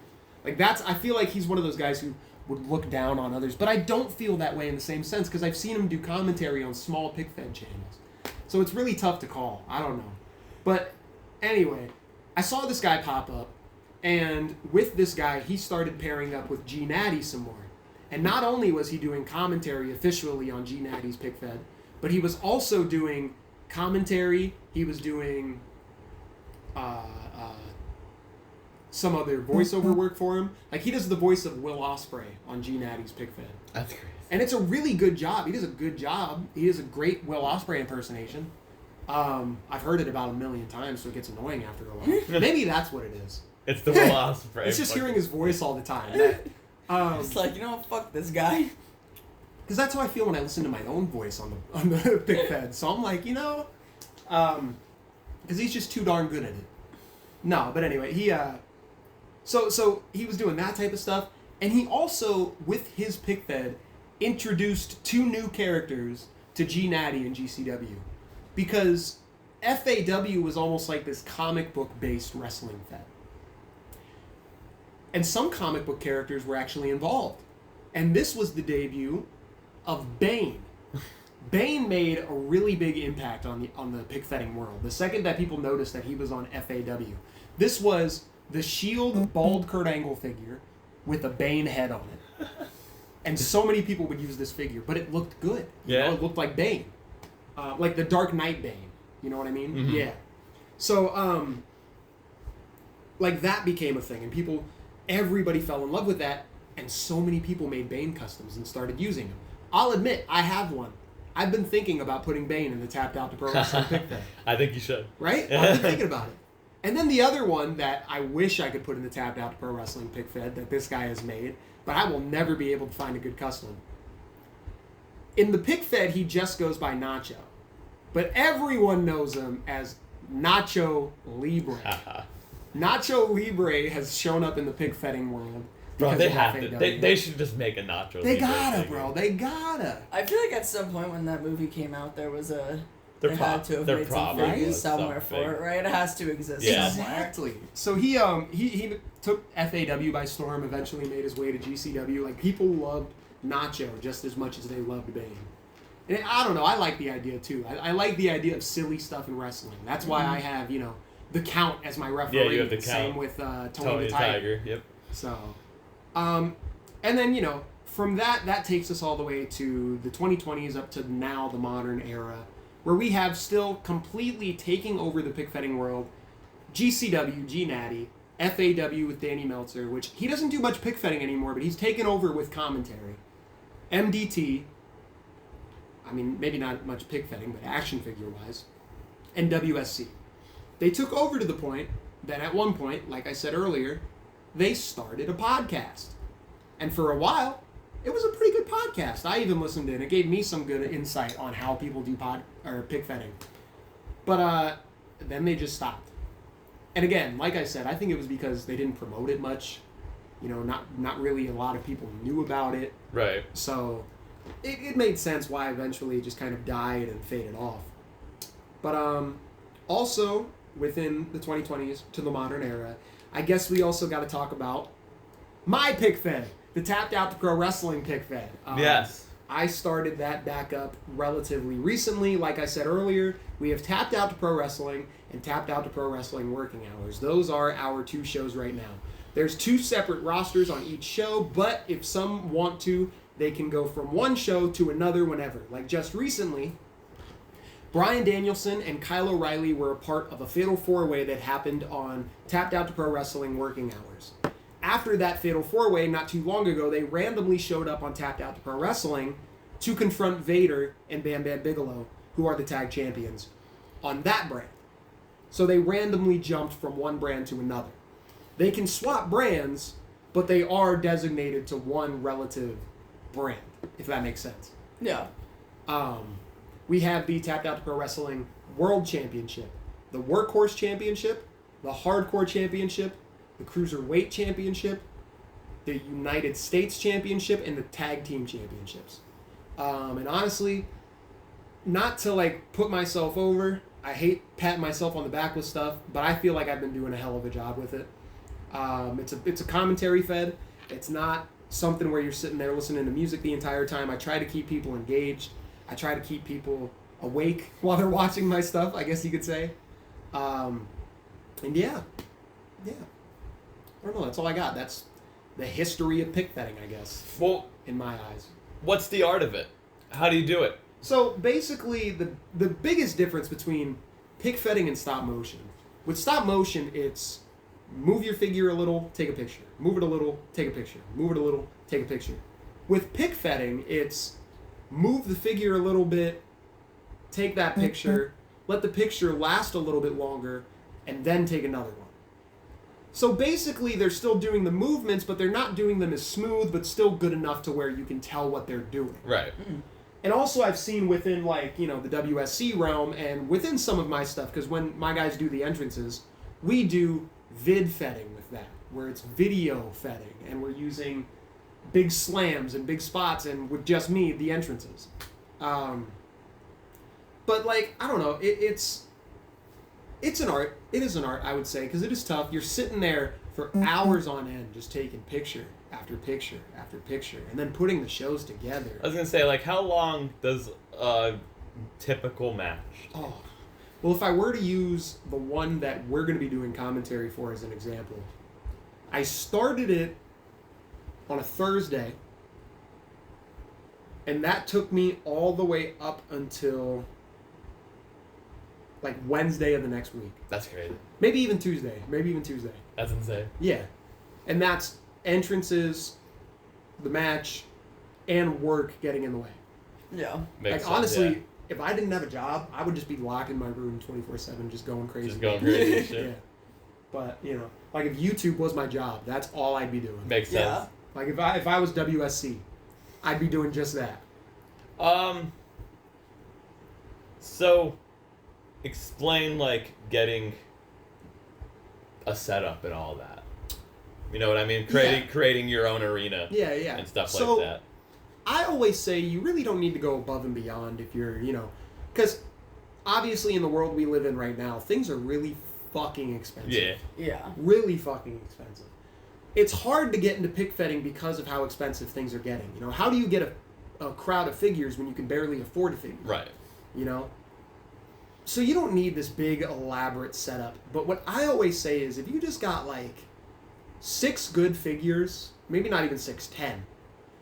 Like I feel like he's one of those guys who would look down on others, but I don't feel that way in the same sense because I've seen him do commentary on small Pic Fed channels. So it's really tough to call. I don't know. But anyway, I saw this guy pop up, and with this guy, he started pairing up with G Natty some more. And not only was he doing commentary officially on G Natty's Pic Fed, but he was also doing commentary. He was doing some other voiceover work for him. Like he does the voice of Will Ospreay on G Natty's Pic Fed. That's crazy. And it's a really good job. He does a good job. He is a great Will Ospreay impersonation. I've heard it about 1 million times, so it gets annoying after a while. Maybe that's what it is. It's the Will Ospreay. It's just hearing his voice all the time. It's like, you know what, fuck this guy. Because that's how I feel when I listen to my own voice on the Pic Fed. So I'm like, you know, because he's just too darn good at it. No, but anyway, he so he was doing that type of stuff, and he also, with his Pic Fed, introduced 2 new characters to G Natty and GCW, because FAW was almost like this comic book based wrestling fed, and some comic book characters were actually involved, and this was the debut of Bane. Bane made a really big impact on the Pic Fedding world. The second that people noticed that he was on FAW, this was the Shield bald Kurt Angle figure with a Bane head on it, and so many people would use this figure, but it looked good. You know, it looked like Bane, like the Dark Knight Bane. You know what I mean? Mm-hmm. Yeah. So, like that became a thing, and everybody fell in love with that, and so many people made Bane customs and started using them. I'll admit, I have one. I've been thinking about putting Bane in the Tapped Out to Pro Wrestling Pic Fed. I think you should. Right? I've been thinking about it. And then the other one that I wish I could put in the Tapped Out to Pro Wrestling Pic Fed that this guy has made, but I will never be able to find a good custom. In the Pic Fed, he just goes by Nacho. But everyone knows him as Nacho Libre. Nacho Libre has shown up in the Pic Fedding world. Bro, they have to. They should just make a Nacho Libre. They gotta, bro. They gotta. I feel like at some point when that movie came out, there was a... They had to have made some figures somewhere for it, right? It has to exist somewhere. Exactly. So he took FAW by storm, eventually made his way to GCW. Like, people loved Nacho just as much as they loved Bane. And I don't know, I like the idea too. I like the idea of silly stuff in wrestling. That's why I have, you know, the Count as my referee. Yeah, you have the Count. Same with Tony the Tiger. Yep. So, and then, you know, from that takes us all the way to the 2020s up to now, the modern era, where we have still completely taking over the Pic Fedding world, GCW, G Natty, FAW with Danny Meltzer, which he doesn't do much Pic Fedding anymore, but he's taken over with commentary. MDT, I mean, maybe not much Pic Fedding, but action figure-wise, and WSC. They took over to the point that at one point, like I said earlier, they started a podcast. And for a while, it was a pretty good podcast. I even listened to it. It gave me some good insight on how people do Pic Fedding. But then they just stopped. And again, like I said, I think it was because they didn't promote it much. You know, not really a lot of people knew about it. Right. So it made sense why eventually it just kind of died and faded off. But also within the 2020s to the modern era, I guess we also got to talk about my Pic Fed, the Tapped Out to Pro Wrestling Pic Fed. Yes. I started that back up relatively recently. Like I said earlier, we have Tapped Out to Pro Wrestling and Tapped Out to Pro Wrestling Working Hours. Those are our 2 shows right now. There's 2 separate rosters on each show, but if some want to, they can go from one show to another whenever. Like just recently, Bryan Danielson and Kyle O'Reilly were a part of a Fatal 4-Way that happened on Tapped Out to Pro Wrestling Working Hours. After that Fatal 4-Way, not too long ago, they randomly showed up on Tapped Out to Pro Wrestling to confront Vader and Bam Bam Bigelow, who are the tag champions, on that brand. So they randomly jumped from one brand to another. They can swap brands, but they are designated to one relative brand, if that makes sense. Yeah. We have the Tapped Out to Pro Wrestling World Championship, the Workhorse Championship, the Hardcore Championship, the Cruiserweight Championship, the United States Championship, and the Tag Team Championships. And honestly, not to like put myself over, I hate patting myself on the back with stuff, but I feel like I've been doing a hell of a job with it. It's a commentary fed. It's not something where you're sitting there listening to music the entire time. I try to keep people engaged. I try to keep people awake while they're watching my stuff, I guess you could say. And yeah. I don't know, that's all I got. That's the history of pic fedding, I guess. Well, in my eyes. what's the art of it? How do you do it? So basically, the biggest difference between pic fedding and stop motion. With stop motion, it's move your figure a little, take a picture. Move it a little, take a picture. Move it a little, take a picture. With pic fedding, it's move the figure a little bit, take that picture, let the picture last a little bit longer, and then take another one. So basically, they're still doing the movements, but they're not doing them as smooth, but still good enough to where you can tell what they're doing. Right. And also I've seen within, like, you know, the WSC realm and within some of my stuff, because when my guys do the entrances, we do vid fedding with that, where it's video fedding, and we're using big slams and big spots, and with just me, the entrances. But, like, I don't know, it's an art. It is an art, I would say, because it is tough. You're sitting there for hours on end just taking picture after picture after picture, and then putting the shows together. I was going to say, like, how long does a typical match take? Oh. Well, if I were to use the one that we're going to be doing commentary for as an example, I started it on a Thursday, and that took me all the way up until like Wednesday of the next week. That's crazy. Maybe even Tuesday. That's insane. Yeah. And that's entrances, the match, and work getting in the way. Yeah. Makes like, sense, honestly, yeah. if I didn't have a job, I would just be locked in my room 24/7, just going crazy. Just going crazy and shit. Yeah. But, you know, like if YouTube was my job, that's all I'd be doing. Makes sense. Yeah. Like if I was WSC, I'd be doing just that. So, explain, like, getting a setup and all that. You know what I mean? Creating your own arena. Yeah. And stuff So, like that. I always say you really don't need to go above and beyond if you're, you know, because obviously in the world we live in right now, things are really fucking expensive. Yeah. Yeah. Really fucking expensive. It's hard to get into pic fedding because of how expensive things are getting. You know, how do you get a crowd of figures when you can barely afford a figure? Right. You know? So you don't need this big elaborate setup. But what I always say is if you just got like 6 good figures, maybe not even 6, 10,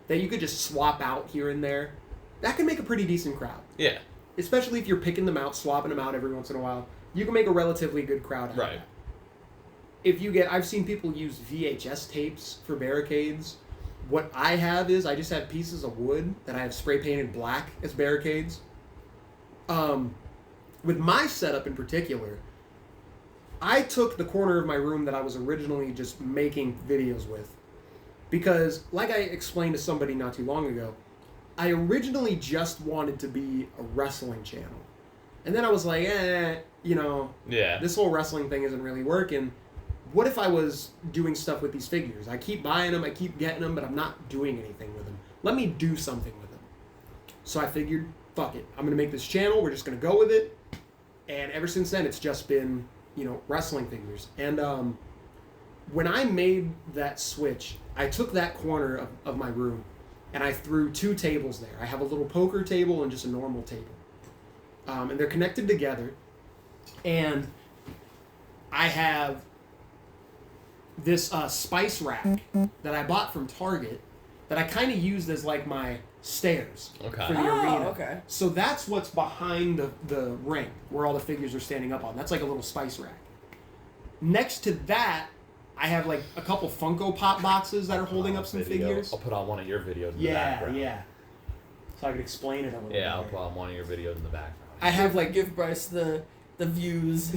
that you could just swap out here and there, that can make a pretty decent crowd. Yeah. Especially if you're picking them out, swapping them out every once in a while. You can make a relatively good crowd out of Right. that. If you get, I've seen people use VHS tapes for barricades. What I have is I just have pieces of wood that I have spray painted black as barricades. With my setup in particular, I took the corner of my room that I was originally just making videos with. Because, like I explained to somebody not too long ago, I originally just wanted to be a wrestling channel. And then I was like, you know, Yeah. this whole wrestling thing isn't really working. What if I was doing stuff with these figures? I keep buying them, I keep getting them, but I'm not doing anything with them. Let me do something with them. So I figured, fuck it. I'm going to make this channel. We're just going to go with it. And ever since then, it's just been, you know, wrestling figures. And when I made that switch, I took that corner of my room and I threw 2 tables there. I have a little poker table and just a normal table. And they're connected together. And I have this spice rack that I bought from Target that I kind of used as like my stairs for the arena. Okay. So that's what's behind the ring where all the figures are standing up on. That's like a little spice rack. Next to that, I have like a couple Funko Pop boxes that are holding up some figures. I'll put on one of your videos in the Yeah, background. yeah. So I could explain it a little Yeah, I'll better. put on one of your videos in the background. I have like Give Bryce the views.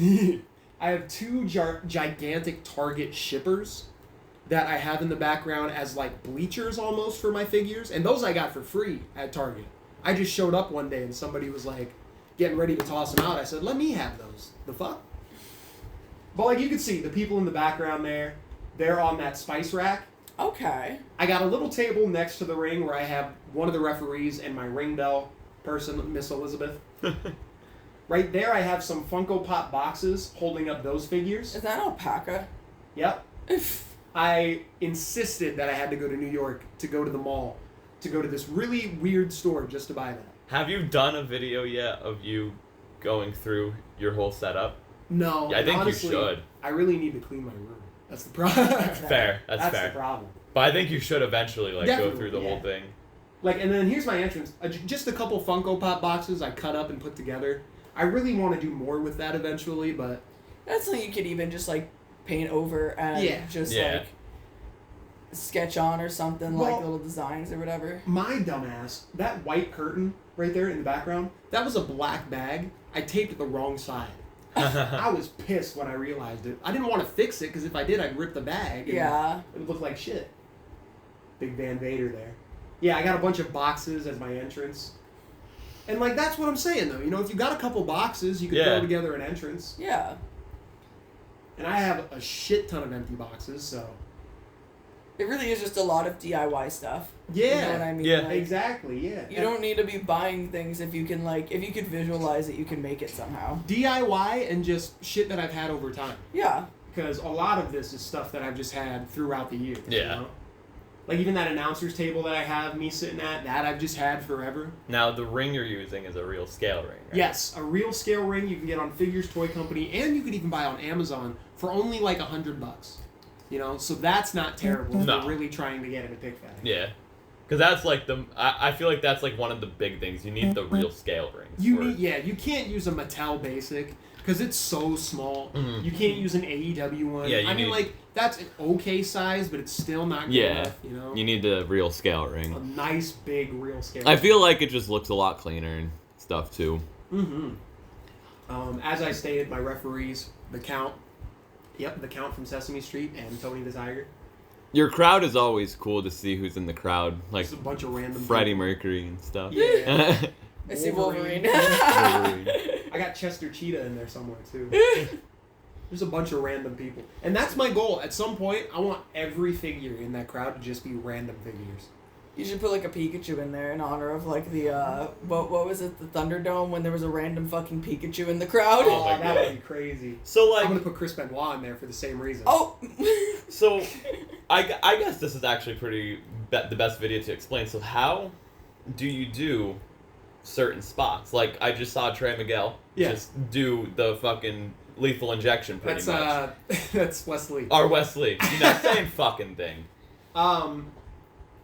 I have 2 gigantic Target shippers that I have in the background as like bleachers almost for my figures, and those I got for free at Target. I just showed up one day and somebody was like getting ready to toss them out. I said, "Let me have those." The fuck? But like you can see, the people in the background there, they're on that spice rack. Okay. I got a little table next to the ring where I have one of the referees and my ring bell person, Miss Elizabeth. Right there, I have some Funko Pop boxes holding up those figures. Is that alpaca? Yep. I insisted that I had to go to New York to go to the mall, to go to this really weird store just to buy that. Have you done a video yet of you going through your whole setup? No, Yeah, I think honestly, you should. I really need to clean my room. That's the problem. Fair. That's fair. the problem. But I think you should eventually like Definitely, go through the yeah. whole thing. Like, and then here's my entrance. Just a couple Funko Pop boxes I cut up and put together. I really want to do more with that eventually, but That's something you could even just like paint over and just Yeah. like sketch on or something, Well, like little designs or whatever. my dumbass, that white curtain right there in the background, that was a black bag. I taped it the wrong side. I was pissed when I realized it. I didn't want to fix it because if I did, I'd rip the bag. And Yeah. it would look like shit. Big Van Vader there. Yeah, I got a bunch of boxes as my entrance. And like that's what I'm saying though. You know, if you got a couple boxes, you can Yeah. throw together an entrance. Yeah. And I have a shit ton of empty boxes, so It really is just a lot of DIY stuff. yeah, You know what I mean? Yeah. Like, exactly, yeah. you don't need to be buying things if you can if you could visualize it, you can make it somehow. DIY and just shit that I've had over time. Yeah. Because a lot of this is stuff that I've just had throughout the years. Yeah. You know? Like even that announcer's table that I have me sitting at, that I've just had forever. Now the ring you're using is a real scale ring, right? Yes, a real scale ring you can get on Figures Toy Company, and you could even buy on Amazon for only like $100. You know, so that's not terrible. If No. you're really trying to get into Pic Fedding. Yeah. Because that's like I feel like that's like one of the big things. You need the real scale rings. You for- need, you can't use a Mattel Basic because it's so small. Mhm. You can't use an AEW one. Yeah, you I mean, need- like that's an okay size, but it's still not good Yeah. enough. You know, You need the real scale a ring. nice big real scale. I feel like it just looks a lot cleaner and stuff too. Mm-hmm. As I stated, my referees, the Count. Yep, the Count from Sesame Street and Tony the Tiger. Your crowd is always cool to see who's in the crowd, like Just a bunch of random. Freddie people. Mercury and stuff. Yeah. I see Wolverine. Wolverine. I got Chester Cheetah in there somewhere too. There's a bunch of random people, and that's my goal. At some point, I want every figure in that crowd to just be random figures. You should put like a Pikachu in there in honor of like the what was it, the Thunderdome, when there was a random fucking Pikachu in the crowd. Oh, my that God. would be crazy. So I'm gonna like, put Chris Benoit in there for the same reason. Oh. so I guess this is actually the best video to explain. So how do you do certain spots? Like I just saw Trey Miguel just do the fucking lethal injection pretty much. That's Wesley. Or Wesley, same fucking thing.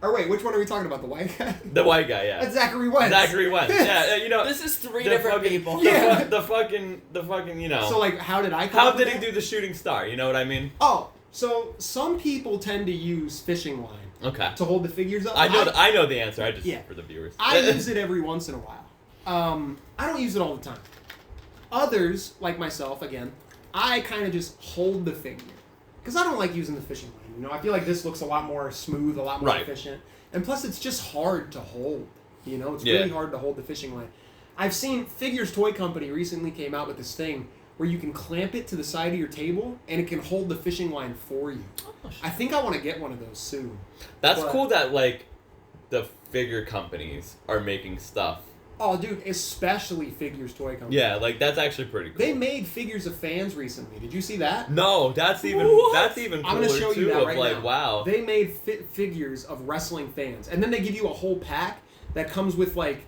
Or wait, which one are we talking about? The white guy? The white guy, yeah. That's Zachary Wentz. Zachary Wentz. Yeah, This is three the different fucking- people. Yeah. The fucking, So like, how did I? Come How up with did he that? do the shooting star? You know what I mean? Oh, so some people tend to use fishing line Okay. to hold the figures up. I know the answer. I just for the viewers. I use it every once in a while. I don't use it all the time. Others, like myself, again, I kind of just hold the figure because I don't like using the fishing line. You know, I feel like this looks a lot more smooth, a lot more Right. efficient, and plus it's just hard to hold. You know, it's Yeah. really hard to hold the fishing line. I've seen Figures Toy Company recently came out with this thing where you can clamp it to the side of your table and it can hold the fishing line for you. I think I want to get one of those soon. That's cool that, like, the figure companies are making stuff. Oh, dude, especially Figures Toy Company. Yeah, like, that's actually pretty cool. They made figures of fans recently. Did you see that? No, that's even cooler, I'm gonna show you too, that of, right like, now. wow. They made figures of wrestling fans. And then they give you a whole pack that comes with, like,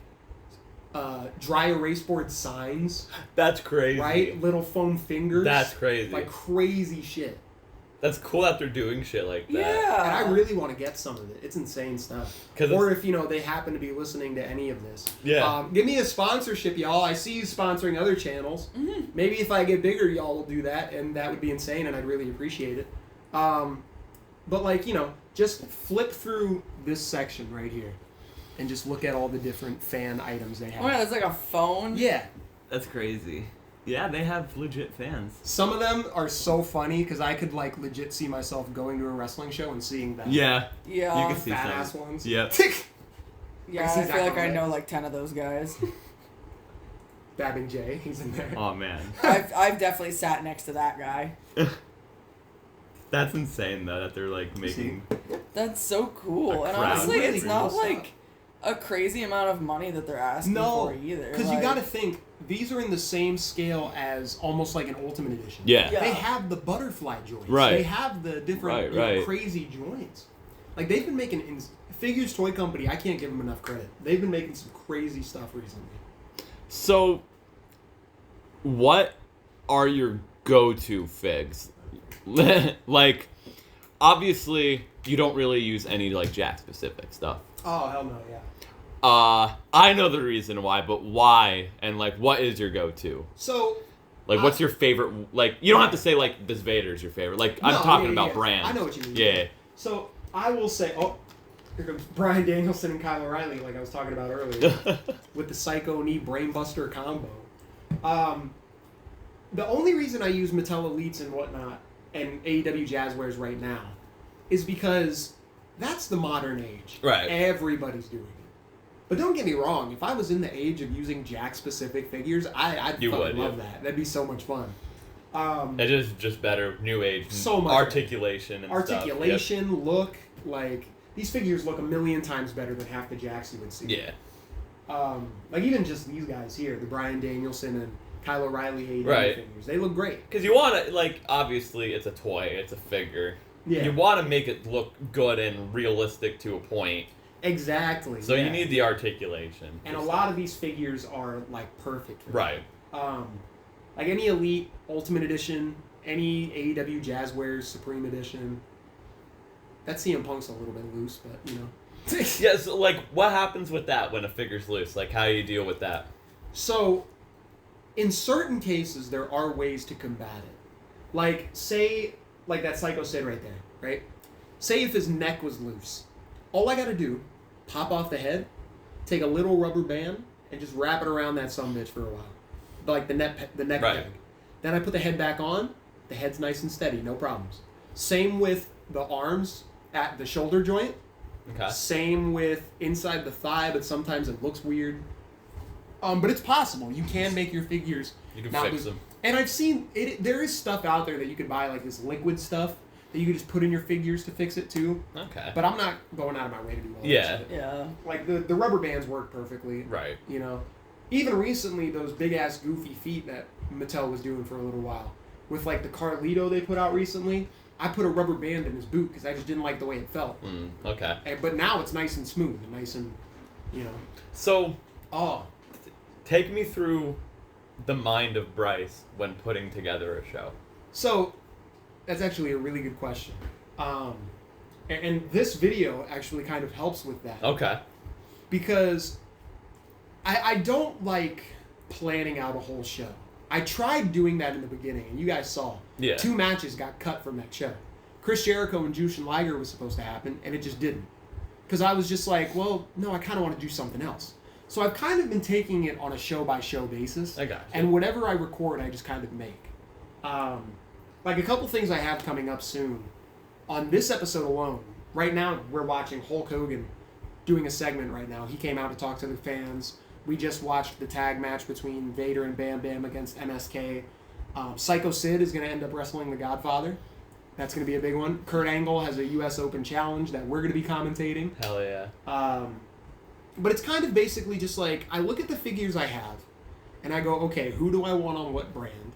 dry erase board signs. That's crazy. Right? Little foam fingers. That's crazy. Like, crazy shit. That's cool that they're doing shit like that. Yeah. And I really want to get some of it. It's insane stuff. Or if, they happen to be listening to any of this. Yeah. Give me a sponsorship, y'all. I see you sponsoring other channels. Mm-hmm. Maybe if I get bigger, y'all will do that, and that would be insane, and I'd really appreciate it. But, like, just flip through this section right here and just look at all the different fan items they have. Oh, yeah, that's like a phone? Yeah. That's crazy. Yeah, they have legit fans. Some of them are so funny because I could, like, legit see myself going to a wrestling show and seeing them. Yeah. Yeah. You can see fat some. ass ones. Yep. Yeah, see I Zach feel like I on know it. like 10 of those guys. Babbing Jay, he's in there. Oh, man. I've definitely sat next to that guy. That's insane, though, that they're, like, making... That's so cool. A And crowd. honestly, Really it's not cool stuff. like a crazy amount of money that they're asking No, for either. because like, you got to think these are in the same scale as almost like an Ultimate Edition. Yeah. Yeah. They have the butterfly joints. Right. They have the different Right. crazy joints. Like they've been making Figures Toy Company. I can't give them enough credit. They've been making some crazy stuff recently. So, what are your go-to figs? Like, obviously, you don't really use any, like, Jack-specific stuff. Oh hell no, yeah. I know the reason why, but why? And, like, what is your go-to? So. Like, what's your favorite? Like, you don't have to say, like, this Vader's your favorite. Like, I'm No, talking yeah, about yeah. brand. I know what you mean. Yeah. So I will say, here comes Bryan Danielson and Kyle O'Reilly, like I was talking about earlier, with the Psycho Knee Brainbuster combo. The only reason I use Mattel Elites and whatnot and AEW Jazzwares right now is because that's the modern age. Right. Everybody's doing it. But don't get me wrong, if I was in the age of using Jack-specific figures, I'd You fucking would, love yeah. that. That'd be so much fun. It is just better, new age, So much articulation and Articulation, look, like, these figures look a million times better than half the Jacks you would see. Stuff. Yeah. Like, even just these guys here, the Bryan Danielson and Kyle O'Reilly AEW Right. figures, they look great. Because you want to, like, obviously it's a toy, it's a figure. Yeah. You want to make it look good and realistic to a point. Exactly. So yeah. you need the articulation. And a lot of these figures are, like, perfect for that. Right. Like, any Elite, Ultimate Edition, any AEW Jazzwares Supreme Edition. That CM Punk's a little bit loose, but, you know. Yeah, so, like, what happens with that when a figure's loose? Like, how do you deal with that? So, in certain cases, there are ways to combat it. Like, say, like that Psycho Sid right there, right? Say if his neck was loose. All I gotta do, pop off the head, take a little rubber band, and just wrap it around that sumbitch for a while. Like the neck Right. peg. Then I put the head back on, the head's nice and steady, no problems. Same with the arms at the shoulder joint. Okay. Same with inside the thigh, but sometimes it looks weird. But it's possible. You can make your figures. You can not fix lose- them. And I've seen it. There is stuff out there that you can buy, like this liquid stuff that you can just put in your figures to fix it too. Okay. But I'm not going out of my way to do all Yeah. that shit. Yeah. Like the rubber bands work perfectly. Right. You know, even recently those big ass goofy feet that Mattel was doing for a little while, with like the Carlito they put out recently. I put a rubber band in his boot because I just didn't like the way it felt. Okay. But now it's nice and smooth and nice and, you know. So, Oh. take me through the mind of Bryce when putting together a show. So, that's actually a really good question. And this video actually kind of helps with that. Okay. Because I don't like planning out a whole show. I tried doing that in the beginning, and you guys saw. Yeah. 2 matches got cut from that show. Chris Jericho and Jushin Liger was supposed to happen, and it just didn't. Because I was just like, well, no, I kind of want to do something else. So I've kind of been taking it on a show-by-show basis. I got you. And whatever I record, I just kind of make. Like a couple things I have coming up soon. On this episode alone, right now we're watching Hulk Hogan doing a segment right now. He came out to talk to the fans. We just watched the tag match between Vader and Bam Bam against MSK. Psycho Sid is going to end up wrestling The Godfather. That's going to be a big one. Kurt Angle has a U.S. Open challenge that we're going to be commentating. Hell yeah. But it's kind of basically just like, I look at the figures I have, and I go, okay, who do I want on what brand?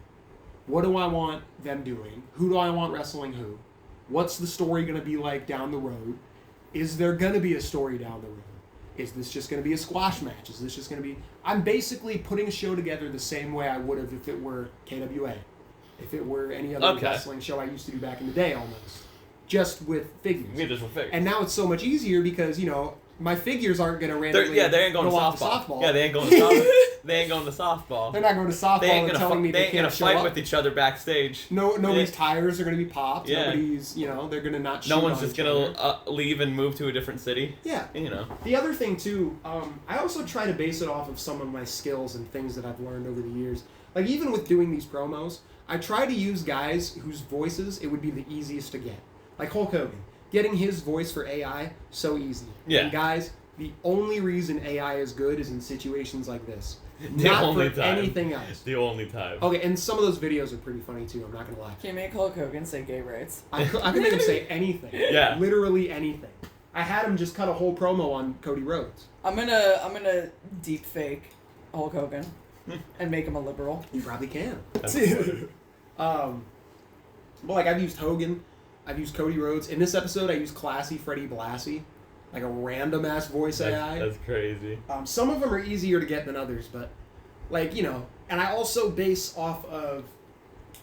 What do I want them doing? Who do I want wrestling who? What's the story going to be like down the road? Is there going to be a story down the road? Is this just going to be a squash match? Is this just going to be... I'm basically putting a show together the same way I would have if it were KWA. If it were any other wrestling show I used to do back in the day almost. Just with figures. Yeah, just with figures. And now it's so much easier because, you know, my figures aren't going to randomly they ain't going to softball. Yeah, they ain't going to softball. They ain't going to softball. They're not going to softball and telling me they can't show up. They ain't going to fight with each other backstage. Nobody's tires are going to be popped. Yeah. Nobody's, you know, they're going to not shoot No one's on just each going other. to leave and move to a different city. Yeah. You know. The other thing, too, I also try to base it off of some of my skills and things that I've learned over the years. Like, even with doing these promos, I try to use guys whose voices it would be the easiest to get. Like Hulk Hogan. Getting his voice for AI, so easy. Yeah. And guys, the only reason AI is good is in situations like this. The Not only for time. anything else. The only time. Okay, and some of those videos are pretty funny too, I'm not gonna lie. Can you make Hulk Hogan say gay rights? I can make him say anything. Yeah. Literally anything. I had him just cut a whole promo on Cody Rhodes. I'm gonna deep fake Hulk Hogan and make him a liberal. You probably can. That's funny. Well, like, I've used Hogan, I've used Cody Rhodes. In this episode, I used Classy Freddie Blassie, like a random-ass voice AI. That's crazy. Some of them are easier to get than others, but, like, you know, and I also base off of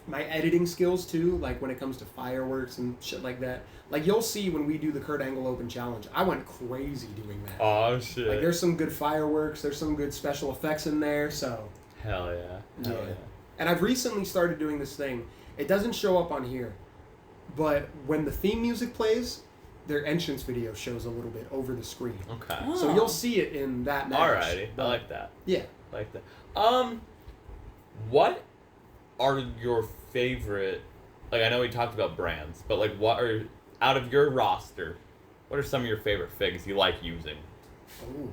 my editing skills, too, like, when it comes to fireworks and shit like that. Like, you'll see when we do the Kurt Angle Open Challenge, I went crazy doing that. Oh, shit. Like, there's some good fireworks, there's some good special effects in there, so... Hell yeah. Hell yeah. And I've recently started doing this thing. It doesn't show up on here, but when the theme music plays, their entrance video shows a little bit over the screen. Okay. Oh. So you'll see it in that match. Alrighty. I like that. Yeah. I like that. What are your favorite... Like, I know we talked about brands, but, like, what are... Out of your roster, what are some of your favorite figs you like using? Ooh.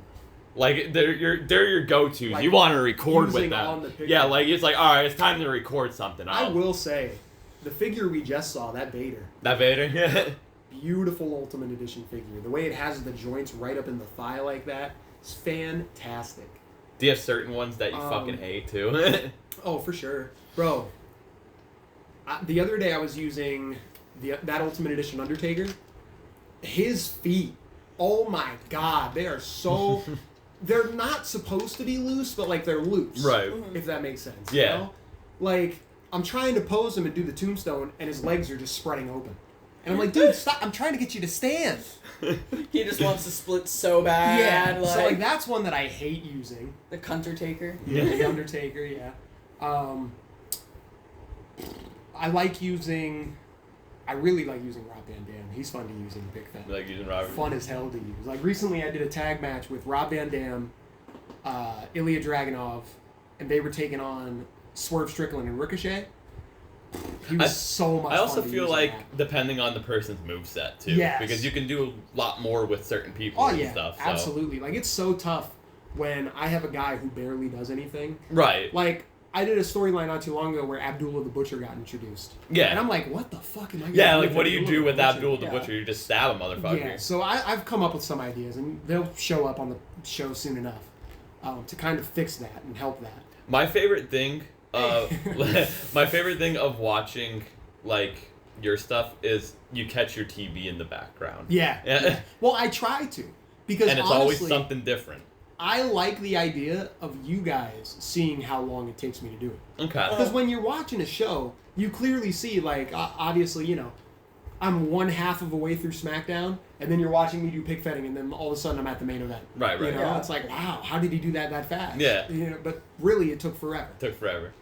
Like, they're your go-tos. Like, you want to record with using on them. the Yeah, like, it's like, alright, it's time to record something. I will say, the figure we just saw, that Vader, That Vader? beautiful Ultimate Edition figure. The way it has the joints right up in the thigh like that is fantastic. Do you have certain ones that you fucking hate, too? Oh, for sure. Bro, the other day I was using that Ultimate Edition Undertaker. His feet, oh my god, they are so... They're not supposed to be loose, but, like, they're loose. Right. If that makes sense. Yeah. You know? Like, I'm trying to pose him and do the tombstone, and his legs are just spreading open. And I'm like, dude, stop. I'm trying to get you to stand. He just wants to split so bad. Yeah. Like, So, like, that's one that I hate using. the Undertaker. Yeah. The Undertaker, yeah. I like using... I really like using Rob Van Dam. He's fun to use in Pic Fedding. You like using Robert? Fun as hell to use. Like, recently I did a tag match with Rob Van Dam, Ilya Dragunov, and they were taking on Swerve Strickland and Ricochet. He was so much fun. I also to feel use in like that. depending on the person's moveset too. Yes. Because you can do a lot more with certain people Oh, and yeah, stuff. So. absolutely. Like, it's so tough when I have a guy who barely does anything. Right. Like, I did a storyline not too long ago where Abdullah the Butcher got introduced. Yeah. And I'm like, what the fuck am I gonna Yeah, do like with what do you Abdullah do the with Butcher? Abdul the Yeah. Butcher? You just stab a motherfucker. Yeah, so I've come up with some ideas, and they'll show up on the show soon enough to kind of fix that and help that. My favorite thing of watching like your stuff is you catch your TV in the background. Yeah. Well, I try to because And it's honestly, always something different. I like the idea of you guys seeing how long it takes me to do it. Okay. Because when you're watching a show, you clearly see, like, obviously, you know, I'm one half of a way through SmackDown, and then you're watching me do Pic Fedding, and then all of a sudden I'm at the main event. Right, You right. know, Yeah. it's like, wow, how did he do that fast? Yeah. You know, but really, it took forever. Took forever.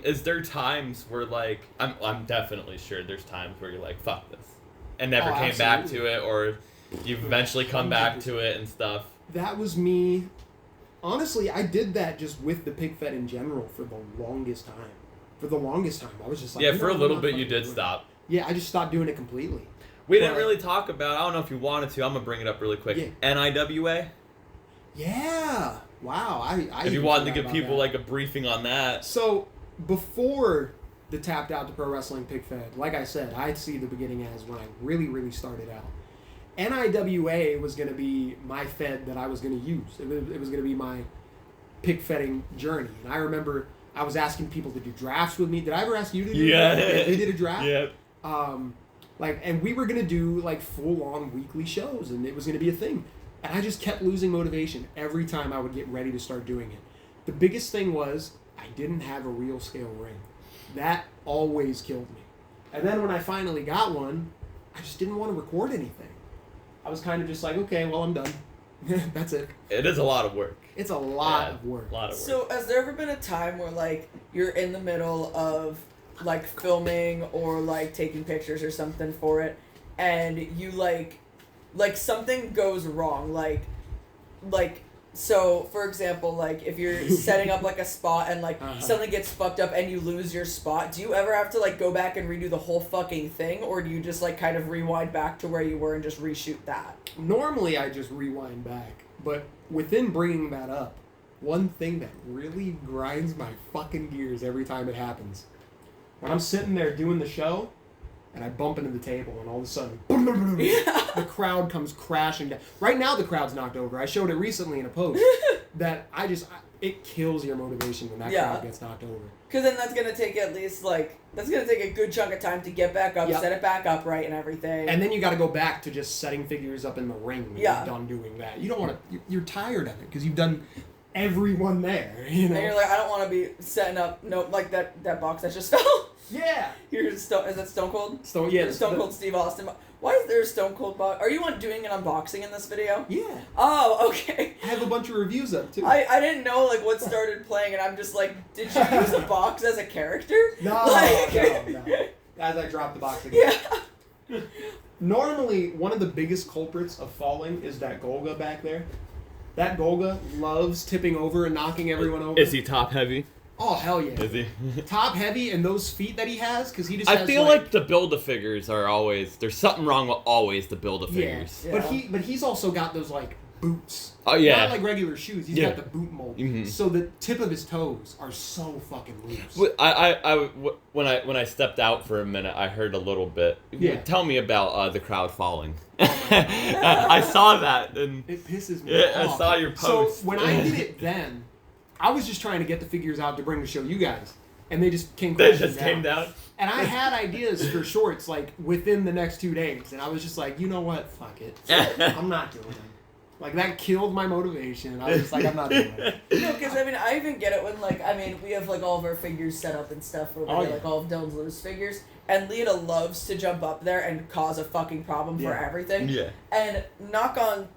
Is there times where like I'm definitely sure there's times where you're like fuck this and never Oh, came back absolutely. to it, or you've eventually come back to it and stuff. That was me. Honestly, I did that just with the Pic Fed in general for the longest time. I was just like... Yeah, you for know, a I'm little not bit you fucking did doing it. stop. Yeah, I just stopped doing it completely. We didn't But- really talk about, I don't know if you wanted to, I'm going to bring it up really quick. Yeah. NIWA? Yeah. Wow. I If you even wanted to forgot give about people that. like a briefing on that. So, before the Tapped Out to Pro Wrestling Pic Fed, like I said, I see the beginning as when I really, really started out. NIWA was going to be my Fed that I was going to use. It was going to be my Pic Fedding journey. And I remember I was asking people to do drafts with me. Did I ever ask you to do a draft? Yeah, we did a draft. Yep. And we were going to do, like, full-on weekly shows, and it was going to be a thing. And I just kept losing motivation every time I would get ready to start doing it. The biggest thing was I didn't have a real scale ring. That always killed me. And then when I finally got one, I just didn't want to record anything. I was kind of just like, okay, well, I'm done. That's it. It is a lot of work. It's a lot of work. A lot of work. So, has there ever been a time where, like, you're in the middle of, like, filming or, like, taking pictures or something for it, and you, like something goes wrong, like, so, for example, like, if you're setting up, like, a spot and, like, something gets fucked up and you lose your spot, do you ever have to, like, go back and redo the whole fucking thing, or do you just, like, kind of rewind back to where you were and just reshoot that? Normally, I just rewind back, but within bringing that up, one thing that really grinds my fucking gears every time it happens, when I'm sitting there doing the show, and I bump into the table, and all of a sudden, the crowd comes crashing down. Right now, the crowd's knocked over. I showed it recently in a post that it kills your motivation when that crowd gets knocked over. Because then that's going to take at least, like, that's going to take a good chunk of time to get back up, set it back up right and everything. And then you got to go back to just setting figures up in the ring when you're done doing that. You don't want to, you're tired of it because you've done everyone there, you know? And you're like, I don't want to be setting up, like that box that just fell. Yeah. Is that Stone Cold? Stone Cold Steve Austin. Why is there a Stone Cold box? Are you doing an unboxing in this video? Yeah. Oh, okay. I have a bunch of reviews up, too. I didn't know, like, what started playing, and I'm just like, did you use a box as a character? No. As I drop the box again. Yeah. Normally, one of the biggest culprits of falling is that Golga back there. That Golga loves tipping over and knocking everyone over. Is he top heavy? Oh, hell yeah. Is he? Top heavy, and those feet that he has, because he just I has, feel like the Build-A-Figures are always... There's something wrong with always the Build-A-Figures. Yeah. But he's also got those, like, boots. Oh, yeah. Not like regular shoes. He's got the boot mold. Mm-hmm. So the tip of his toes are so fucking loose. When I stepped out for a minute, I heard a little bit. Yeah. Tell me about the crowd falling. I saw that. And it pisses me off. I saw your post. So when I did it then, I was just trying to get the figures out to bring to show you guys. And they just came down. And I had ideas for shorts, like, within the next 2 days. And I was just like, you know what? Fuck it. I'm not doing them. Like, that killed my motivation. I was just like, I'm not doing it. No, because, I mean, I even get it when, like, I mean, we have, like, all of our figures set up and stuff over there, like, all of Dylan's loose figures. And Lita loves to jump up there and cause a fucking problem for everything. Yeah. And knock on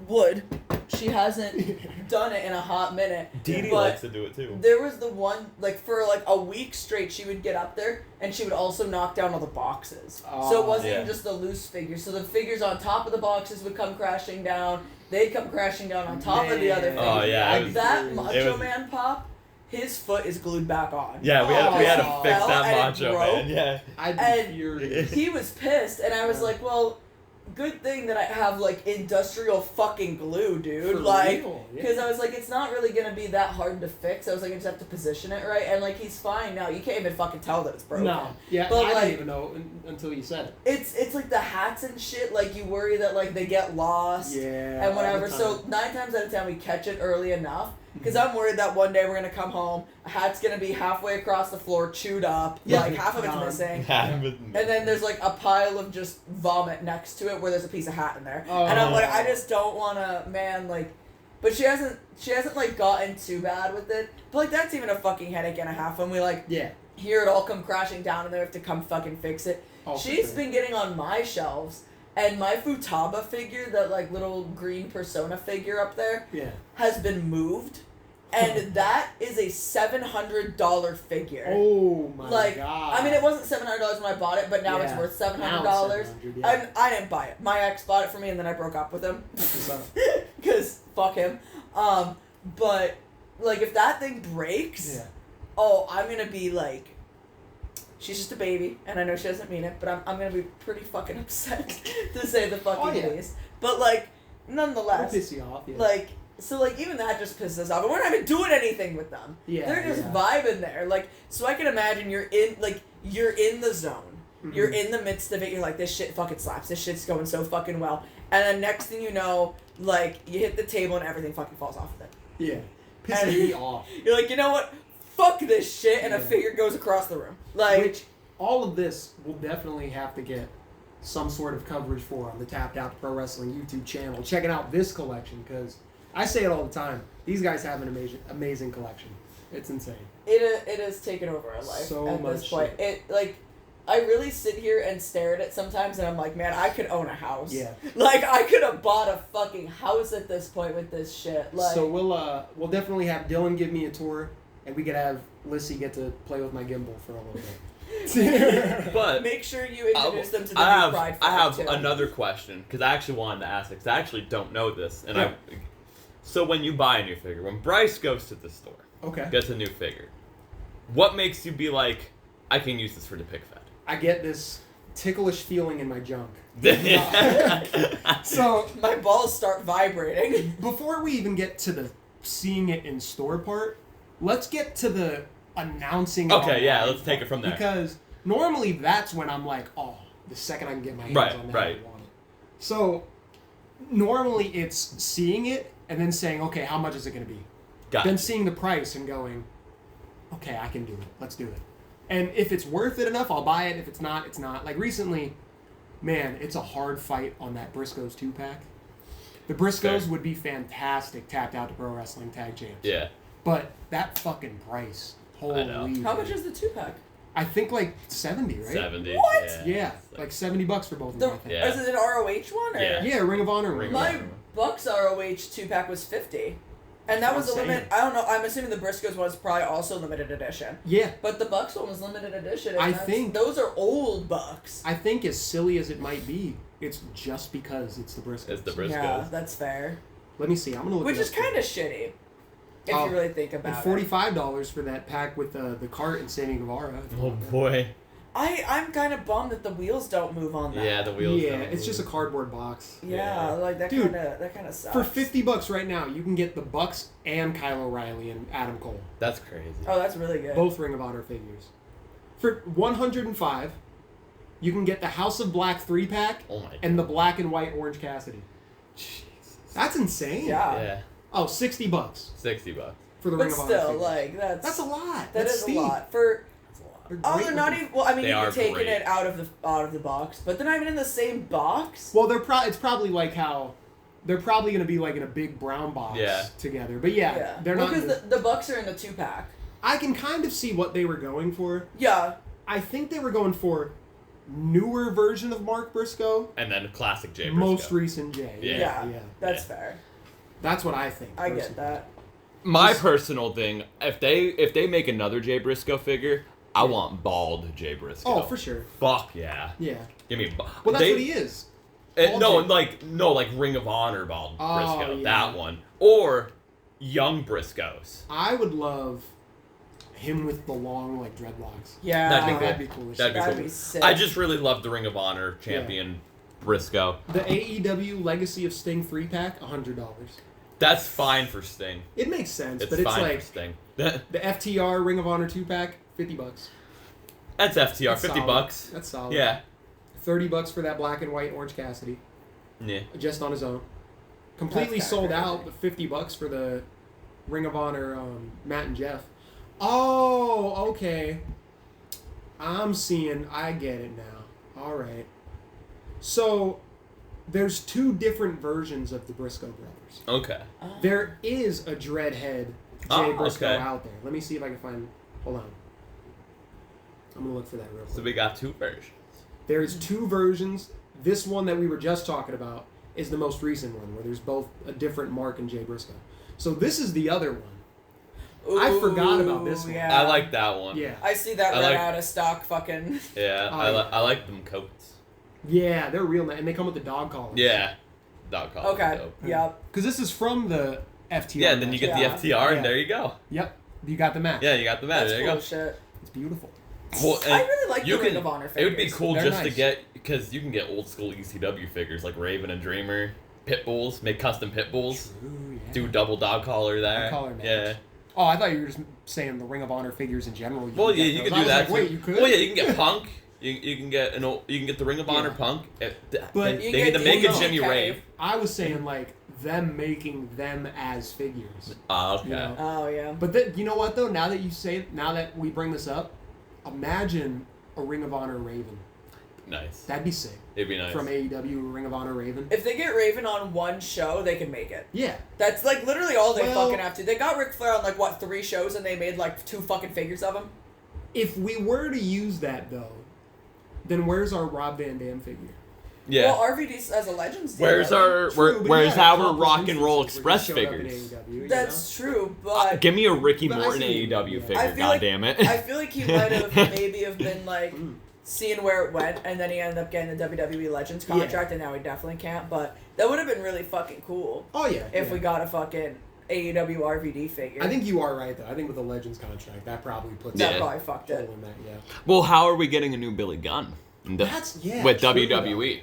wood, she hasn't done it in a hot minute. Dee Dee likes to do it too. There was the one, like, for like a week straight, she would get up there and she would also knock down all the boxes. So it wasn't even just the loose figures. So the figures on top of the boxes would come crashing down. They'd come crashing down on top of the other figures. Oh yeah. That Macho Man pop, his foot is glued back on. Yeah, we had to fix that Macho Man. Yeah. I'd be furious. He was pissed, and I was like, well, good thing that I have, like, industrial fucking glue, dude. For like, real, because I was like, it's not really gonna be that hard to fix. I was like, I just have to position it right, and, like, he's fine now. You can't even fucking tell that it's broken. No. Yeah, but, I like, didn't even know until you said it. It's like the hats and shit, like, you worry that, like, they get lost. Yeah. And whatever. So 9 times out of 10, we catch it early enough. Because I'm worried that one day we're going to come home, a hat's going to be halfway across the floor, chewed up, like half of it's missing. And then there's like a pile of just vomit next to it where there's a piece of hat in there. Oh. And I'm like, I just don't want to, man, like, but she hasn't like gotten too bad with it. But like that's even a fucking headache and a half when we like hear it all come crashing down and they have to come fucking fix it. Oh, She's been getting on my shelves. And my Futaba figure, that like little green Persona figure up there, has been moved. And that is a $700 figure. Oh my god. I mean, it wasn't $700 when I bought it, but now it's worth $700. And I didn't buy it. My ex bought it for me, and then I broke up with him. Because fuck him. But, like, if that thing breaks, I'm going to be like, she's just a baby, and I know she doesn't mean it, but I'm going to be pretty fucking upset, to say the fucking least. But, like, nonetheless, It'll piss you off, like, So, like, even that just pisses us off. And we're not even doing anything with them. Yeah, They're just yeah. vibing there. Like, so I can imagine you're in the zone. Mhm. You're in the midst of it. You're like, this shit fucking slaps. This shit's going so fucking well. And then next thing you know, like, you hit the table and everything fucking falls off of it. Yeah. Pissing me off. You're like, you know what? Fuck this shit. And a Yeah. figure goes across the room. Like, Which, all of this will definitely have to get some sort of coverage for on the Tapped Out Pro Wrestling YouTube channel. Checking out this collection, because I say it all the time. These guys have an amazing collection. It's insane. it has taken over our life So at much this point. shit. It, like, I really sit here and stare at it sometimes, and I'm like, man, I could own a house. Yeah. Like, I could have bought a fucking house at this point with this shit. Like, So we'll definitely have Dylan give me a tour, and we could have Lissy get to play with my gimbal for a little bit. But make sure you introduce them to the I new Pride I have flag, too. another question because I actually wanted to ask it because I actually don't know this, and Yeah. So when you buy a new figure, when Bryce goes to the store, Okay. gets a new figure, what makes you be like, I can use this for the Pic Fed? I get this ticklish feeling in my junk. So My balls start vibrating. before we even get to the seeing it in store part, let's get to the announcing. Okay, yeah, online let's take it from there. Because normally that's when I'm like, oh, the second I can get my hands Right, on that, right. I want it. So normally it's seeing it and then saying, okay, how much is it going to be? Gotcha. Then seeing the price and going, okay, I can do it. Let's do it. And if it's worth it enough, I'll buy it. If it's not, it's not. Like recently, man, it's a hard fight on that Briscoes 2-pack. The Briscoes Fair. would be fantastic tapped out to Pro Wrestling Tag Champs. Yeah. But that fucking price. Holy. I know. How much is the 2-pack? I think like 70, right? 70. What? Yeah, It's like $70 for both of The, them, I think. Yeah. Is it an ROH one? Or? Yeah. Yeah, Ring of Honor Ring one. of My Honor. Bucks ROH 2-pack was 50. And that was That's a what I'm limit. I don't know. I'm assuming the Briscoes one is probably also limited edition. Yeah. But the Bucks one was limited edition. And I that's- think- those are old Bucks. I think as silly as it might be, it's just because it's the Briscoes. It's the Briscoes. Yeah, that's fair. Let me see. I'm going to look Which it is up. kind of shitty. If Oh, you really think And about it. $45 for that pack with the cart and Sammy Guevara. Oh boy. I'm kind of bummed that the wheels don't move on that. Yeah, the wheels. Yeah, don't it's just a move. cardboard box. Yeah, Yeah. like that Dude, kind of sucks. For $50 right now, you can get the Bucks and Kyle O'Reilly and Adam Cole. That's crazy. Oh, that's really good. Both Ring of Honor figures. For $105, you can get the House of Black 3-pack Oh my. and the black and white Orange Cassidy. Jesus. That's insane. Yeah. Yeah. Oh, $60 $60. for the But Ring of Honor still, figures. like That's a lot. That That's is steep. a lot for. That's a lot. They're Oh, great they're not looking. even. Well, I mean, They you're are taking great. it out of the box, but they're not even in the same box. Well, it's probably like how they're probably going to be like in a big brown box Yeah. together. But yeah, they're not. because in the Bucks are in the 2-pack. I can kind of see what they were going for. Yeah. I think they were going for newer version of Mark Briscoe, And then classic Jay Briscoe. most recent Jay. Yeah. yeah. That's Yeah. fair. That's what I think. I get personally. that. My personal thing, if they make another Jay Briscoe figure, I want bald Jay Briscoe. Oh, for sure. Fuck yeah. Yeah. Give me Well, that's what he is. Bald no, Jay. like Ring of Honor bald Oh, Briscoe. yeah. That one. Or young Briscoes. I would love him with the long like dreadlocks. Yeah. That'd be That'd good. be cool. as That'd shit. be That'd cool. be sick. I just really love the Ring of Honor champion Briscoe. The AEW Legacy of Sting 3-pack, $100. That's fine for Sting. It makes sense, It's but it's fine like for Sting. the FTR Ring of Honor 2-pack, $50. That's FTR, That's 50 solid. bucks. That's solid. Yeah. $30 for that black and white Orange Cassidy, Yeah. just on his own. Completely That's kinda sold out. crazy. The $50 for the Ring of Honor Matt and Jeff. Oh, okay. I get it now. All right. So, there's two different versions of the Briscoe brothers. Okay. There is a Dreadhead Jay Oh, Briscoe okay. out there. Let me see if I can find. Hold on. I'm gonna look for that real quick. So we got two versions. There's two versions. This one that we were just talking about is the most recent one, where there's both a different Mark and Jay Briscoe. So this is the other one. I forgot about this one. Yeah. I like that one. Yeah. I see that I right like- out of stock fucking. Yeah, Oh, I like them coats. Yeah, they're real nice, and they come with the dog collars. Yeah. Dog collar. Okay. dope. Yep. Because this is from the FTR. Yeah, and then you get Yeah. the FTR, Yeah. and there you go. Yep. You got the match. Yeah, you got the match. That's There cool you go. as shit. It's beautiful. Well, I really like you the Ring of Honor It would be figures. cool They're just to nice. get, because you can get old school ECW figures like Raven and Dreamer, pit bulls, make custom pit bulls, Ooh, yeah. do double dog collar there. Dog collar match. Yeah. Oh, I thought you were just saying the Ring of Honor figures in general. Well, yeah, you those. could I do was that. like, too. wait, you could? Well, yeah, you can get Punk. You can get the Ring of Honor Punk. But they need to make a Jimmy DK. Rave. I was saying like them making them as figures. Okay. You know? Oh yeah. But you know what though? Now that we bring this up, imagine a Ring of Honor Raven. Nice. That'd be sick. It'd be nice. From AEW, Ring of Honor Raven. If they get Raven on one show, they can make it. Yeah. That's like literally all they Well- fucking have to. They got Ric Flair on like what 3 shows, and they made like 2 fucking figures of him. If we were to use that though, then where's our Rob Van Dam figure? Yeah. Well, RVD as a Legends. deal, Where's right? our True, but where's he had a our couple Rock and Roll instances where he Express showed up in figures? AEW, you That's true, but Give me a Ricky But I Morton see- AEW yeah. figure. I feel God like- damn it. I feel like he might have maybe have been like seeing where it went, and then he ended up getting the WWE Legends contract, and now he definitely can't. But that would have been really fucking cool Oh yeah. if yeah. we got a fucking AEW RVD figure. I think you are right though. I think with the Legends contract, that probably puts that Yeah. probably fucked hole it. in that. Yeah. Well, how are we getting a new Billy Gunn? That's with true, WWE. though.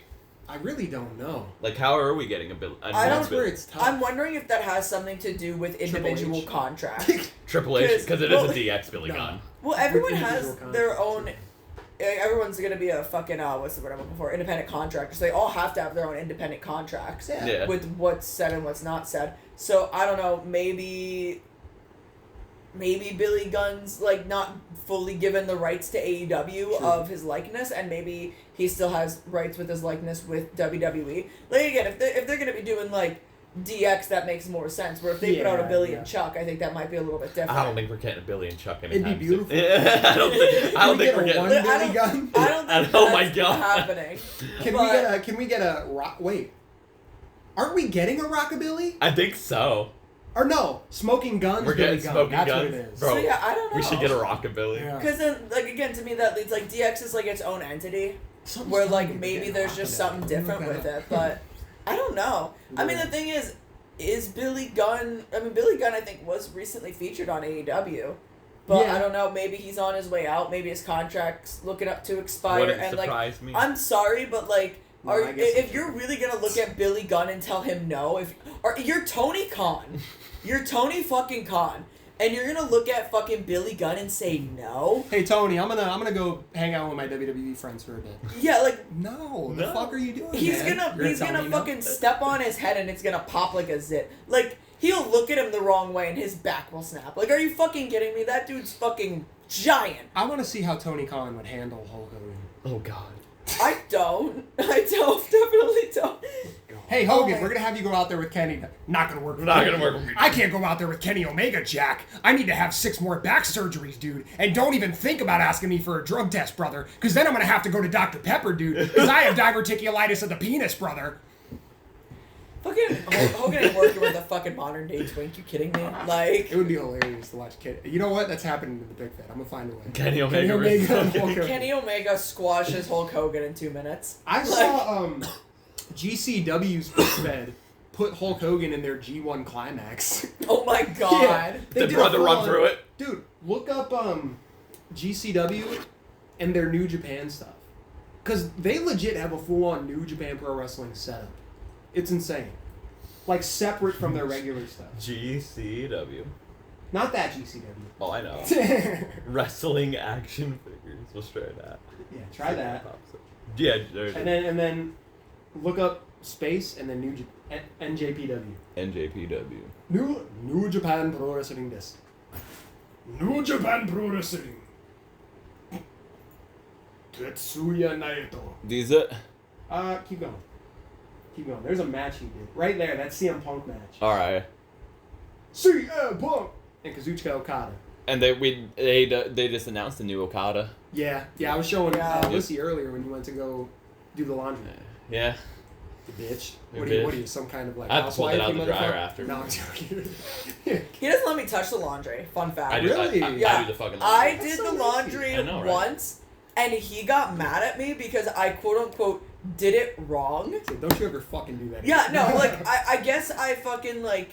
I really don't know. Like, how are we getting a I don't- That's where it's tough. I'm wondering if that has something to do with individual H. contracts. Triple H, because it is Well, a DX Billy no. Gunn. Well, everyone With has individual their contracts, own. Everyone's gonna be a fucking what's the word I'm looking for? Independent contractors. They all have to have their own independent contracts Yeah. with what's said and what's not said. So I don't know. Maybe Billy Gunn's like not fully given the rights to AEW True. of his likeness, and maybe he still has rights with his likeness with WWE. Like again, if they're gonna be doing like DX, that makes more sense. Where if they put out a Yeah, Billy yeah. and Chuck, I think that might be a little bit different. I don't think we're getting a Billy and Chuck It'd be anytime beautiful. soon. Yeah, I don't Can we think we're get a getting. one I Billy don't- Gunn? I don't think Oh my that's God. happening. Can we get a rock? Wait, aren't we getting a rockabilly? I think so. Or no, Smoking Guns. We're Billy getting Gunn. Smoking That's Guns. what it is. Bro, So yeah, I don't know. We should get a rockabilly. Yeah. Because then, like again, to me that leads like DX is like its own entity, Something's where telling like me to maybe get there's just Rockabilly. something different Look with that it, but I don't know. I mean, Yeah. the thing is Billy Gunn? I mean, Billy Gunn I think was recently featured on AEW, but Yeah. I don't know. Maybe he's on his way out. Maybe his contract's looking up to expire, Wouldn't and like surprise me. I'm sorry, but like. No, Are, I guess if it's you're true. really really gonna look at Billy Gunn and tell him no, you're Tony Khan, you're Tony fucking Khan, and you're gonna look at fucking Billy Gunn and say no, Hey Tony, I'm gonna go hang out with my WWE friends for a bit. yeah, like No, the No. fuck are you doing? he's man? You're he's telling gonna me no? fucking step on his head and it's gonna pop like a zit. Like he'll look at him the wrong way and his back will snap. Like, are you fucking kidding me? That dude's fucking giant. I want to see how Tony Khan would handle Hulk Hogan. Oh God. I don't. Definitely don't. Hey Hogan, my- we're gonna have you go out there with Kenny. Not gonna work. Not gonna work with me. I can't go out there with Kenny Omega, Jack. I need to have 6 more back surgeries, dude. And don't even think about asking me for a drug test, brother. Because then I'm gonna have to go to Dr. Pepper, dude. Because I have diverticulitis of the penis, brother. Fucking Hogan ain't working with a fucking modern day twink. You kidding me? Like. It would be hilarious to watch Kenny. You know what? That's happening to the Big Fed. I'm gonna find a way. Kenny Omega. and Hulk Hogan. Kenny Omega squashes Hulk Hogan in 2 minutes. I saw GCW's Pic Fed put Hulk Hogan in their G1 climax. Oh my god. They Did did a brother run full-on- through it? Dude, look up GCW and their New Japan stuff. Because they legit have a full-on New Japan Pro Wrestling setup. It's insane. Like, separate from their regular stuff. GCW. Not that GCW. Oh, I know. Yeah, Wrestling action figures. Let's try that. try that. Yeah, there it is. And then look up Space and then NJPW. NJPW. New Japan Pro Wrestling desu. New Japan Pro Wrestling. Tetsuya Naito. These it? Keep going. Keep going. There's a match he did. Right there, that's CM Punk match. Alright. CM Punk! And Kazuchika Okada. And they just announced the new Okada. Yeah, I was showing Yeah. Lissy earlier when you went to go do the laundry. Yeah. The bitch. You What bitch. are you, some kind of like I have to pull housewife, that out you the dryer motherfucker? after. No, I'm joking. He doesn't let me touch the laundry. Fun fact. I do, Really? I Yeah. do the fucking I laundry. did so the lazy. laundry I know, right? once, and he got mad at me because I quote unquote did it wrong. Don't you ever fucking do that Yeah, again. no, like I guess I fucking like,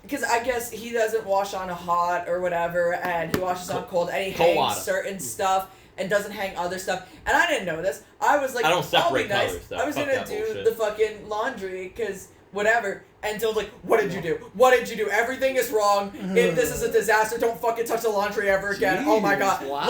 because I guess he doesn't wash on a hot or whatever, and he washes on cold, and he Cold hangs water. certain stuff and doesn't hang other stuff. And I didn't know this. I was like, I don't I'll be separate nice. colors, though. I was Fuck gonna that do bullshit. the fucking laundry because whatever. And Dylan's like, what did you do? What did you do? Everything is wrong. This is a disaster. Don't fucking touch the laundry ever again. Oh my god. Wow.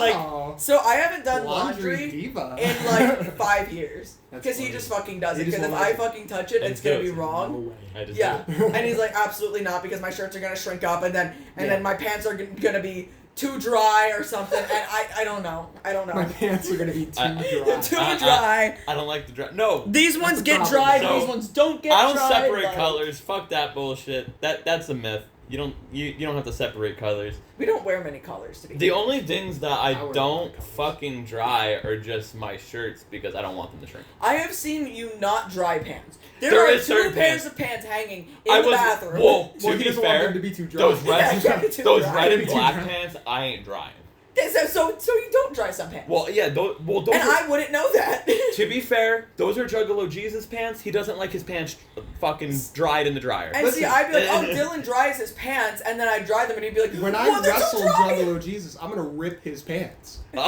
Like, so I haven't done laundry diva. in like 5 years. That's Because he funny. just fucking does it. He just Because if won't I let you. fucking touch it, it's gonna be wrong. I just Yeah. do it. And he's like, absolutely not, because my shirts are gonna shrink up, and then Yeah. my pants are gonna be too dry or something. And I don't know. I don't know. My pants are gonna be too dry. Too dry. I don't like the dry. No. These ones the get problem. dry. No. These ones don't get I don't dry. separate like- colors. Fuck that bullshit. That's a myth. You don't have to separate colors. We don't wear many colors to be. The only things that I I wear don't colors. fucking dry are just my shirts because I don't want them to shrink. I have seen you not dry pants. There There are is 2 certain pairs pants. of pants hanging I in the was- bathroom. whoa. Well, To he be doesn't want fair, them to be too dry. Those Yeah, red, can't be too those dry. red and Can't be too black dry. pants, I ain't drying. So you don't dry some pants. Well, yeah, those and are, I wouldn't know that. to be fair, those are Juggalo Jesus pants. He doesn't like his pants fucking dried in the dryer. And see, Listen. I'd be like, oh, Dylan dries his pants, and then I dry them, and he'd be like, When I well, they're so wrestle dry. Juggalo Jesus, I'm gonna rip his pants. He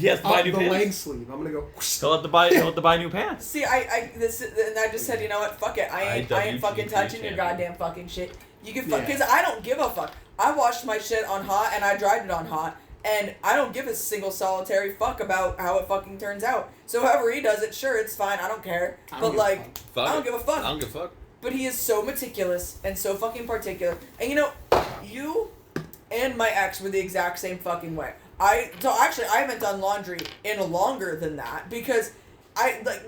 has to buy Up new the pants. leg sleeve. I'm gonna go. whoosh. He'll have to buy new pants. See, and I just said, you know what, fuck it, I ain't fucking IWGP touching your champion. goddamn fucking shit. You can fuck, Yeah. because I don't give a fuck. I washed my shit on hot, and I dried it on hot, and I don't give a single solitary fuck about how it fucking turns out. So however he does it, sure, it's fine, I don't care. I don't But give a like, Fuck I don't it. give a fuck. I don't give a fuck. But he is so meticulous and so fucking particular. And you know, you and my ex were the exact same fucking way. I haven't done laundry in longer than that because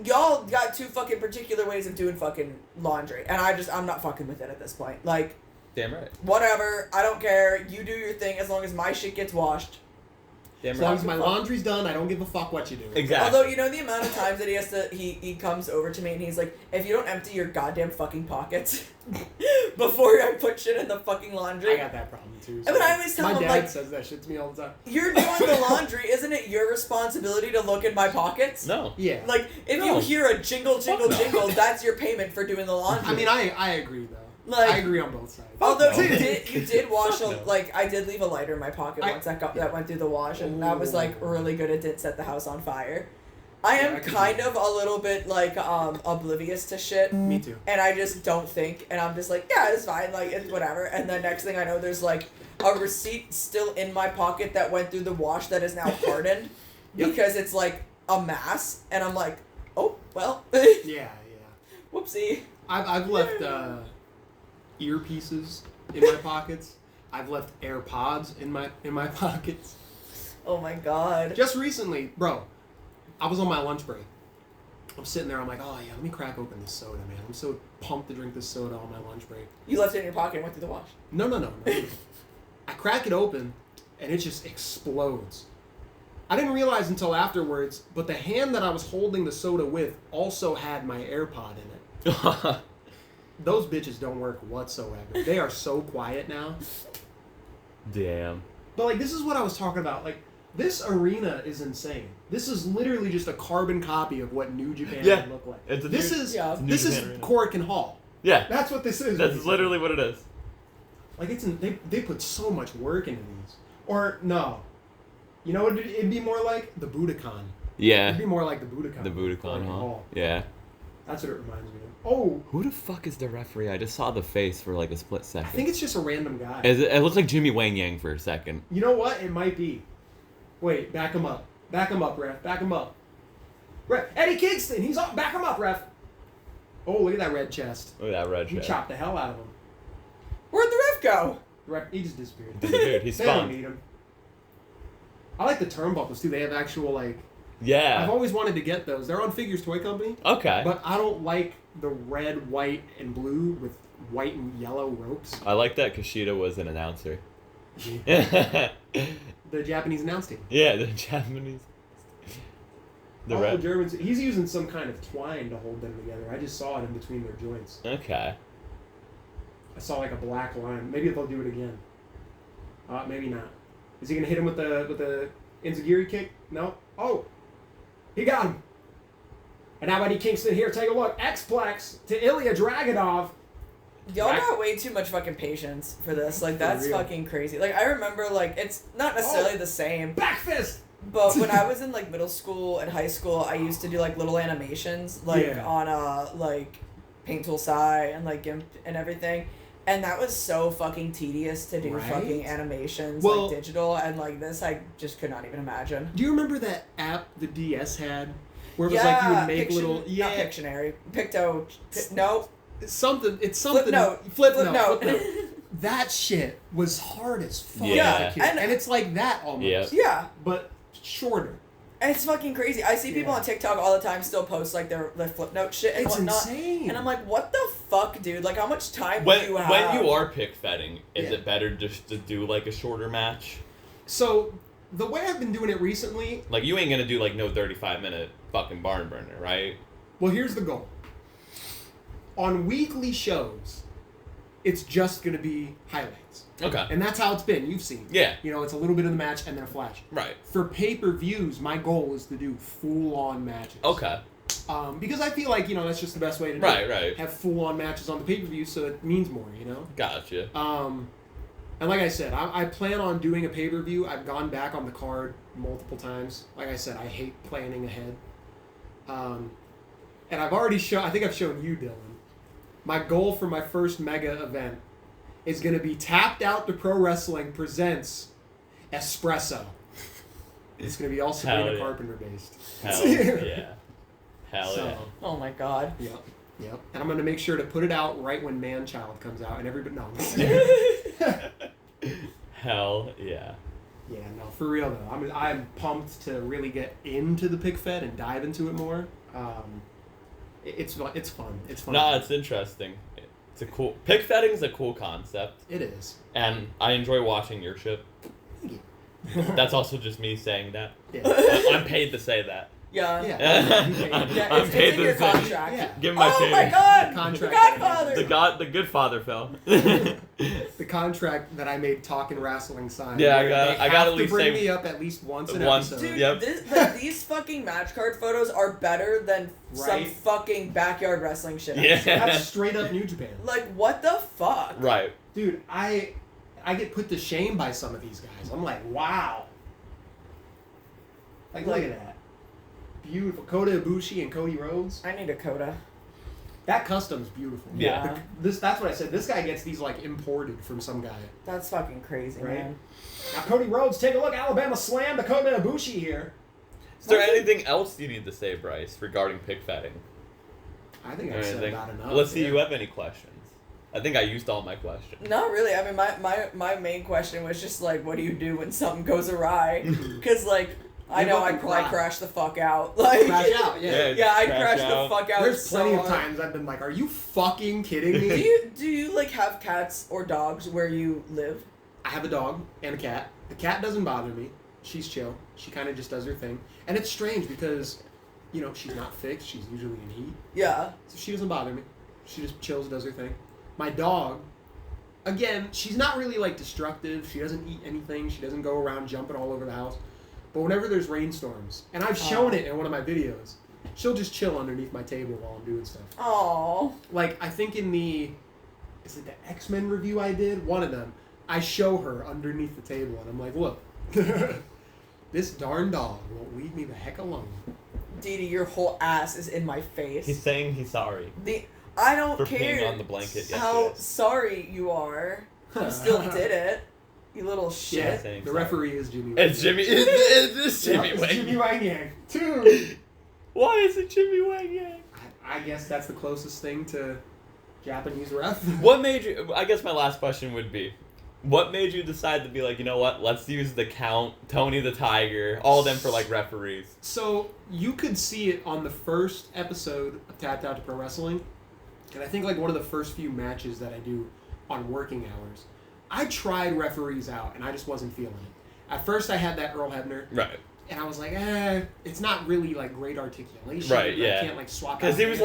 y'all got 2 fucking particular ways of doing fucking laundry, and I'm not fucking with it at this point. Like, Damn right. whatever, I don't care. You do your thing as long as my shit gets washed. Damn As long right. as my laundry's done, I don't give a fuck what you do. Exactly. Although, you know the amount of times that he comes over to me and he's like, if you don't empty your goddamn fucking pockets before I put shit in the fucking laundry. I got that problem too. And then I always tell my him, dad like, says that shit to me all the time. you're doing the laundry, isn't it your responsibility to look in my pockets? No. Yeah. Like, if No. you hear a jingle, jingle, Fuck no. jingle, that's your payment for doing the laundry. I mean, I agree though. Like- I agree on both sides. Although no. you did wash Fuck no. I did leave a lighter in my pocket once that went through the wash, and that was like really good. It didn't set the house on fire. I Yeah, am I could kind do of a little bit like oblivious to shit, Me too. and I just don't think, and I'm just like, yeah, it's fine, like it's whatever. And then next thing I know, there's like a receipt still in my pocket that went through the wash that is now hardened Yep. because it's like a mass, and I'm like, oh well, Yeah. whoopsie. I've left earpieces in my pockets. I've left AirPods in my pockets. Oh my god. Just recently, bro, I was on my lunch break. I'm sitting there, I'm like, oh yeah, let me crack open this soda, man. I'm so pumped to drink this soda on my lunch break. You left it in your pocket and went through the wash. No. I crack it open, and it just explodes. I didn't realize until afterwards, but the hand that I was holding the soda with also had my AirPod in it. Those bitches don't work whatsoever. They are so quiet now. Damn. But like, this is what I was talking about. Like, this arena is insane. This is literally just a carbon copy of what New Japan Yeah. would look like. It's a This new- is Yeah. It's a New this is Japan arena. Korakuen Hall. Yeah. That's what this is. That's literally what it is. Like, they put so much work into these. Or no, you know what it'd be more like? The Budokan. Yeah. It'd be more like the Budokan. The Budokan Korakuen Hall. Yeah. That's what it reminds me of. Oh, Who the fuck is the referee? I just saw the face for like a split second. I think it's just a random guy. It looked like Jimmy Wang Yang for a second. You know what? It might be. Wait, back him up. Back him up, ref. Back him up. Ref. Eddie Kingston. He's up. Back him up, ref. Oh, look at that red chest. Look at that red He shit. chopped the hell out of him. Where'd the ref go? Ref, he just disappeared. Dude, he They don't spawned. need him. I like the turnbuckles too. They have actual like. I've Yeah. always wanted to get those. They're on Figures Toy Company. Okay. But I don't like the red, white, and blue with white and yellow ropes. I like that Kushida was an announcer. The Japanese announce team. Yeah, the Japanese. The All red. the Germans. He's using some kind of twine to hold them together. I just saw it in between their joints. Okay. I saw like a black line. Maybe they'll do it again. Maybe not. Is he gonna hit him with the Enziguri kick? No. Oh, he got him. And now Eddie Kingston here. Take a look. X-Plex to Ilya Dragunov. Y'all Back- got way too much fucking patience for this. Like, that's real. fucking crazy. Like, I remember, like, it's not necessarily the same, Back fist. but when I was in, like, middle school and high school, I used to do, like, little animations, like, Yeah. on, like, Paint Tool Sai and like GIMP and everything. And that was so fucking tedious to do fucking animations like digital, and like this I just could not even imagine. Do you remember that app the DS had? Where it was like you would make little not Pictionary. No. It's something Flip note. That shit was hard as fuck. Yeah. And it's like that almost. Yeah. But shorter. It's fucking crazy. I see people on TikTok all the time still post like their flip note shit and whatnot. Insane. And I'm like, what the fuck, dude? Like, how much time do you have? When you are pick fedding, is it better just to do like a shorter match? So the way I've been doing it recently, like you ain't gonna do like no 35-minute fucking barn burner, right? Well, here's the goal. On weekly shows, it's just gonna be highlights. Okay. And that's how it's been. You've seen. Yeah. You know, it's a little bit of the match and then a flash. Right. For pay-per-views, my goal is to do full-on matches. Okay. Because I feel like, you know, that's just the best way to do it. Right. Have full-on matches on the pay-per-view so it means more, you know? Gotcha. And like I said, I plan on doing a pay-per-view. I've gone back on the card multiple times. Like I said, I hate planning ahead. And I've already shown, I think I've shown you, Dylan. My goal for my first mega event is going to be Tapped Out to Pro Wrestling presents Espresso. It's going to be all Sabrina Carpenter based. Hell yeah. Hell yeah. Oh my god. Yep. And I'm going to make sure to put it out right when Man-Child comes out and everybody... No. Hell yeah. Yeah, no, for real though. I'm pumped to really get into the Pic Fed and dive into it more. It's fun. It's fun. No, it's interesting. It's a cool... Pic fedding's a cool concept. It is. And I enjoy watching your shit. Thank you. That's also just me saying that. Yeah. I'm paid to say that. Yeah. I'm It's paid in your to say. contract. Yeah. Give my Oh pay. my god! Contract. The Godfather! The good father fell. The contract that I made Talkin Wrasslin sign. Yeah, I got gotta at least bring me up at least once an episode. Dude, Yep. these fucking match card photos are better than some fucking backyard wrestling shit. That's straight up New Japan. Like, what the fuck? Right. Dude, I get put to shame by some of these guys. I'm like, wow. Like, look at that. Beautiful. Kota Ibushi and Cody Rhodes. I need a Coda. That custom's beautiful. Yeah. That's what I said. This guy gets these, like, imported from some guy. That's fucking crazy, Right? man. Now, Cody Rhodes, take a look. Alabama slam to Kota Ibushi here. Is there anything else you need to say, Bryce, regarding pic fedding? I think I've said about enough. Let's see, you have any questions? I think I used all my questions. Not really. I mean, my main question was just, like, what do you do when something goes awry? Because, like... I know I'd probably crash the fuck out. Like, crash out, yeah. Yeah, I'd crash the fuck out. There's plenty of times I've been like, are you fucking kidding me? Do you like have cats or dogs where you live? I have a dog and a cat. The cat doesn't bother me. She's chill. She kind of just does her thing. And it's strange because, you know, she's not fixed. She's usually in heat. Yeah. So she doesn't bother me. She just chills, does her thing. My dog, again, she's not really like destructive. She doesn't eat anything. She doesn't go around jumping all over the house. But whenever there's rainstorms, and I've shown it in one of my videos, she'll just chill underneath my table while I'm doing stuff. Aww. Like, I think in is it the X-Men review I did? One of them. I show her underneath the table, and I'm like, look, this darn dog won't leave me the heck alone. Dee, your whole ass is in my face. He's saying he's sorry. I don't for care peeing on the blanket how yesterday. Sorry you are. You still did it. You little shit. Yeah, the referee is Jimmy. It's Jimmy. It's Jimmy Wang. Jimmy Wang Yang. Dude. Why is it Jimmy Wang Yang? I guess that's the closest thing to Japanese ref. What made you? I guess my last question would be, what made you decide to be like, you know what? Let's use the Count, Tony the Tiger, all of them for like referees. So you could see it on the first episode of Tapped Out to Pro Wrestling, and I think like one of the first few matches that I do on working hours. I tried referees out, and I just wasn't feeling it. At first, I had that Earl Hebner. Right. And I was like, it's not really, like, great articulation. Right, yeah. I can't, like, swap out. Because it was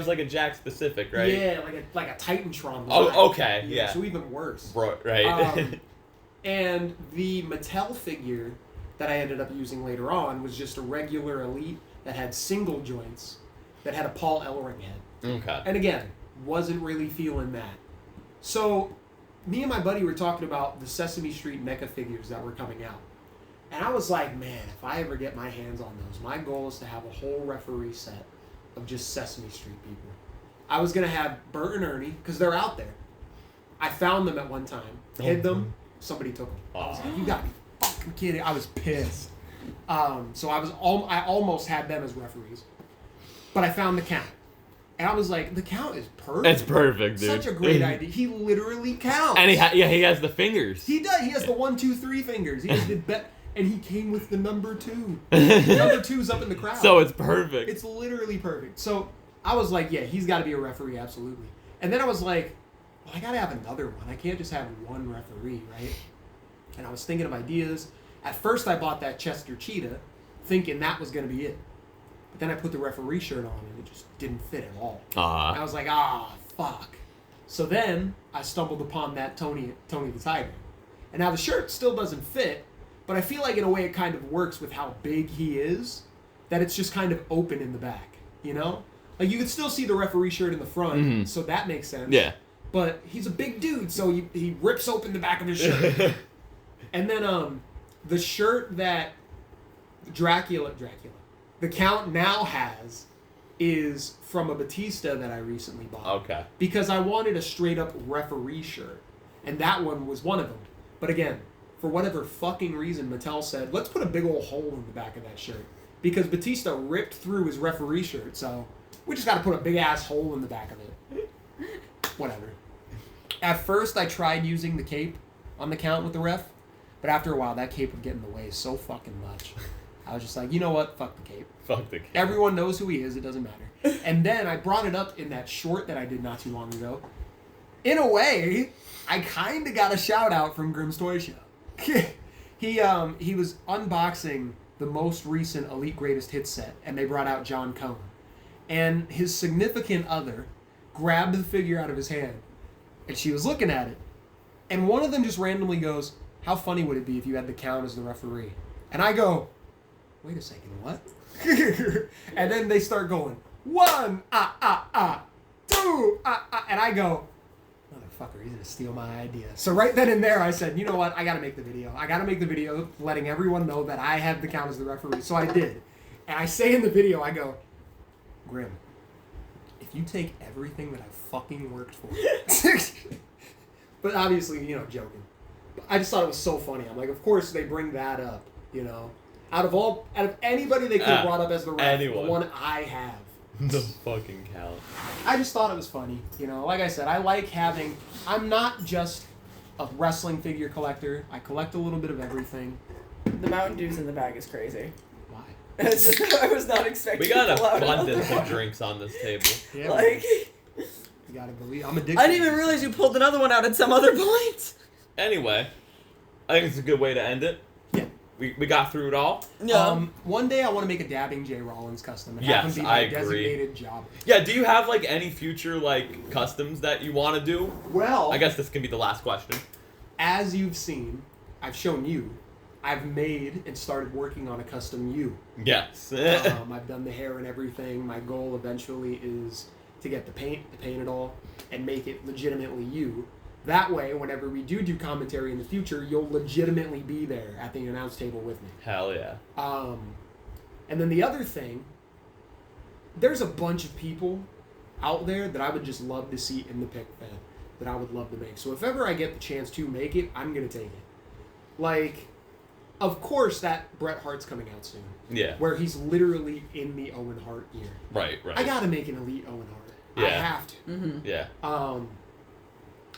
like a Jack specific, right? Yeah, like a Titantron. Oh, okay, yeah. So even worse. Bro, right. And the Mattel figure that I ended up using later on was just a regular Elite that had single joints, that had a Paul Ellering head. Okay. And again, wasn't really feeling that. So... me and my buddy were talking about the Sesame Street NECA figures that were coming out. And I was like, man, if I ever get my hands on those, my goal is to have a whole referee set of just Sesame Street people. I was gonna have Bert and Ernie because they're out there. I found them at one time, hid them. Somebody took them. I was like, you gotta be fucking kidding! I was pissed. So I almost had them as referees, but I found the count, and I was like, the count is perfect. It's perfect, dude. Such a great idea. He literally counts. And he has the fingers. He does. He has the 1, 2, 3 fingers. He has the and he came with the number 2. Number 2's up in the crowd. So it's perfect. It's literally perfect. So I was like, yeah, he's got to be a referee, absolutely. And then I was like, well, I got to have another one. I can't just have one referee, right? And I was thinking of ideas. At first, I bought that Chester Cheetah, thinking that was going to be it. But then I put the referee shirt on, and it just didn't fit at all. And I was like, fuck. So then I stumbled upon that Tony the Tiger. And now the shirt still doesn't fit, but I feel like in a way it kind of works with how big he is, that it's just kind of open in the back, you know? Like you could still see the referee shirt in the front, so that makes sense. Yeah. But he's a big dude, so he rips open the back of his shirt. And then the shirt that Dracula, the Count now has is from a Batista that I recently bought. Okay. Because I wanted a straight up referee shirt. And that one was one of them. But again, for whatever fucking reason, Mattel said, let's put a big old hole in the back of that shirt. Because Batista ripped through his referee shirt, so we just got to put a big ass hole in the back of it. Whatever. At first, I tried using the cape on the Count with the ref, but after a while, that cape would get in the way so fucking much. I was just like, you know what? Fuck the cape. Fuck the cape. Everyone Everyone knows who he is. It doesn't matter. And then I brought it up in that short that I did not too long ago. In a way, I kind of got a shout out from Grimm's Toy Show. He was unboxing the most recent Elite Greatest Hits set, and they brought out John Cone. And his significant other grabbed the figure out of his hand, and she was looking at it. And one of them just randomly goes, how funny would it be if you had the Count as the referee? And I go, wait a second, what? And then they start going, 1, 2, and I go, motherfucker, he's gonna steal my idea. So right then and there, I said, you know what? I gotta make the video. I gotta make the video letting everyone know that I have the Count as the referee. So I did. And I say in the video, I go, Grimm, if you take everything that I fucking worked for, but obviously, joking. But I just thought it was so funny. I'm like, of course they bring that up, Out of anybody they could have brought up as the ref, the one I have. The fucking Count. I just thought it was funny. Like I said, I like having... I'm not just a wrestling figure collector. I collect a little bit of everything. The Mountain Dew's in the bag is crazy. Why? I was not expecting. We got abundance of drinks on this table. Yeah, like, you gotta believe. I'm addicted. I didn't even realize you pulled another one out at some other point. Anyway, I think it's a good way to end it. Yeah. We got through it all. Yeah. One day I want to make a dabbing J. Rollins custom and Yes, have him be I my agree. designated job. Yeah, do you have any future customs that you want to do? Well, I guess this can be the last question. as you've seen, I've shown you, I've made and started working on a custom you. Yes. I've done the hair and everything. My goal eventually is to get the paint it all, and make it legitimately you. That way, whenever we do commentary in the future, you'll legitimately be there at the announce table with me. Hell yeah. And then the other thing, there's a bunch of people out there that I would just love to see in the Pic Fed that I would love to make. So if ever I get the chance to make it, I'm going to take it. Of course, that Bret Hart's coming out soon. Yeah. Where he's literally in the Owen Hart year. Right. I got to make an Elite Owen Hart. Yeah. I have to. Mm-hmm. Yeah.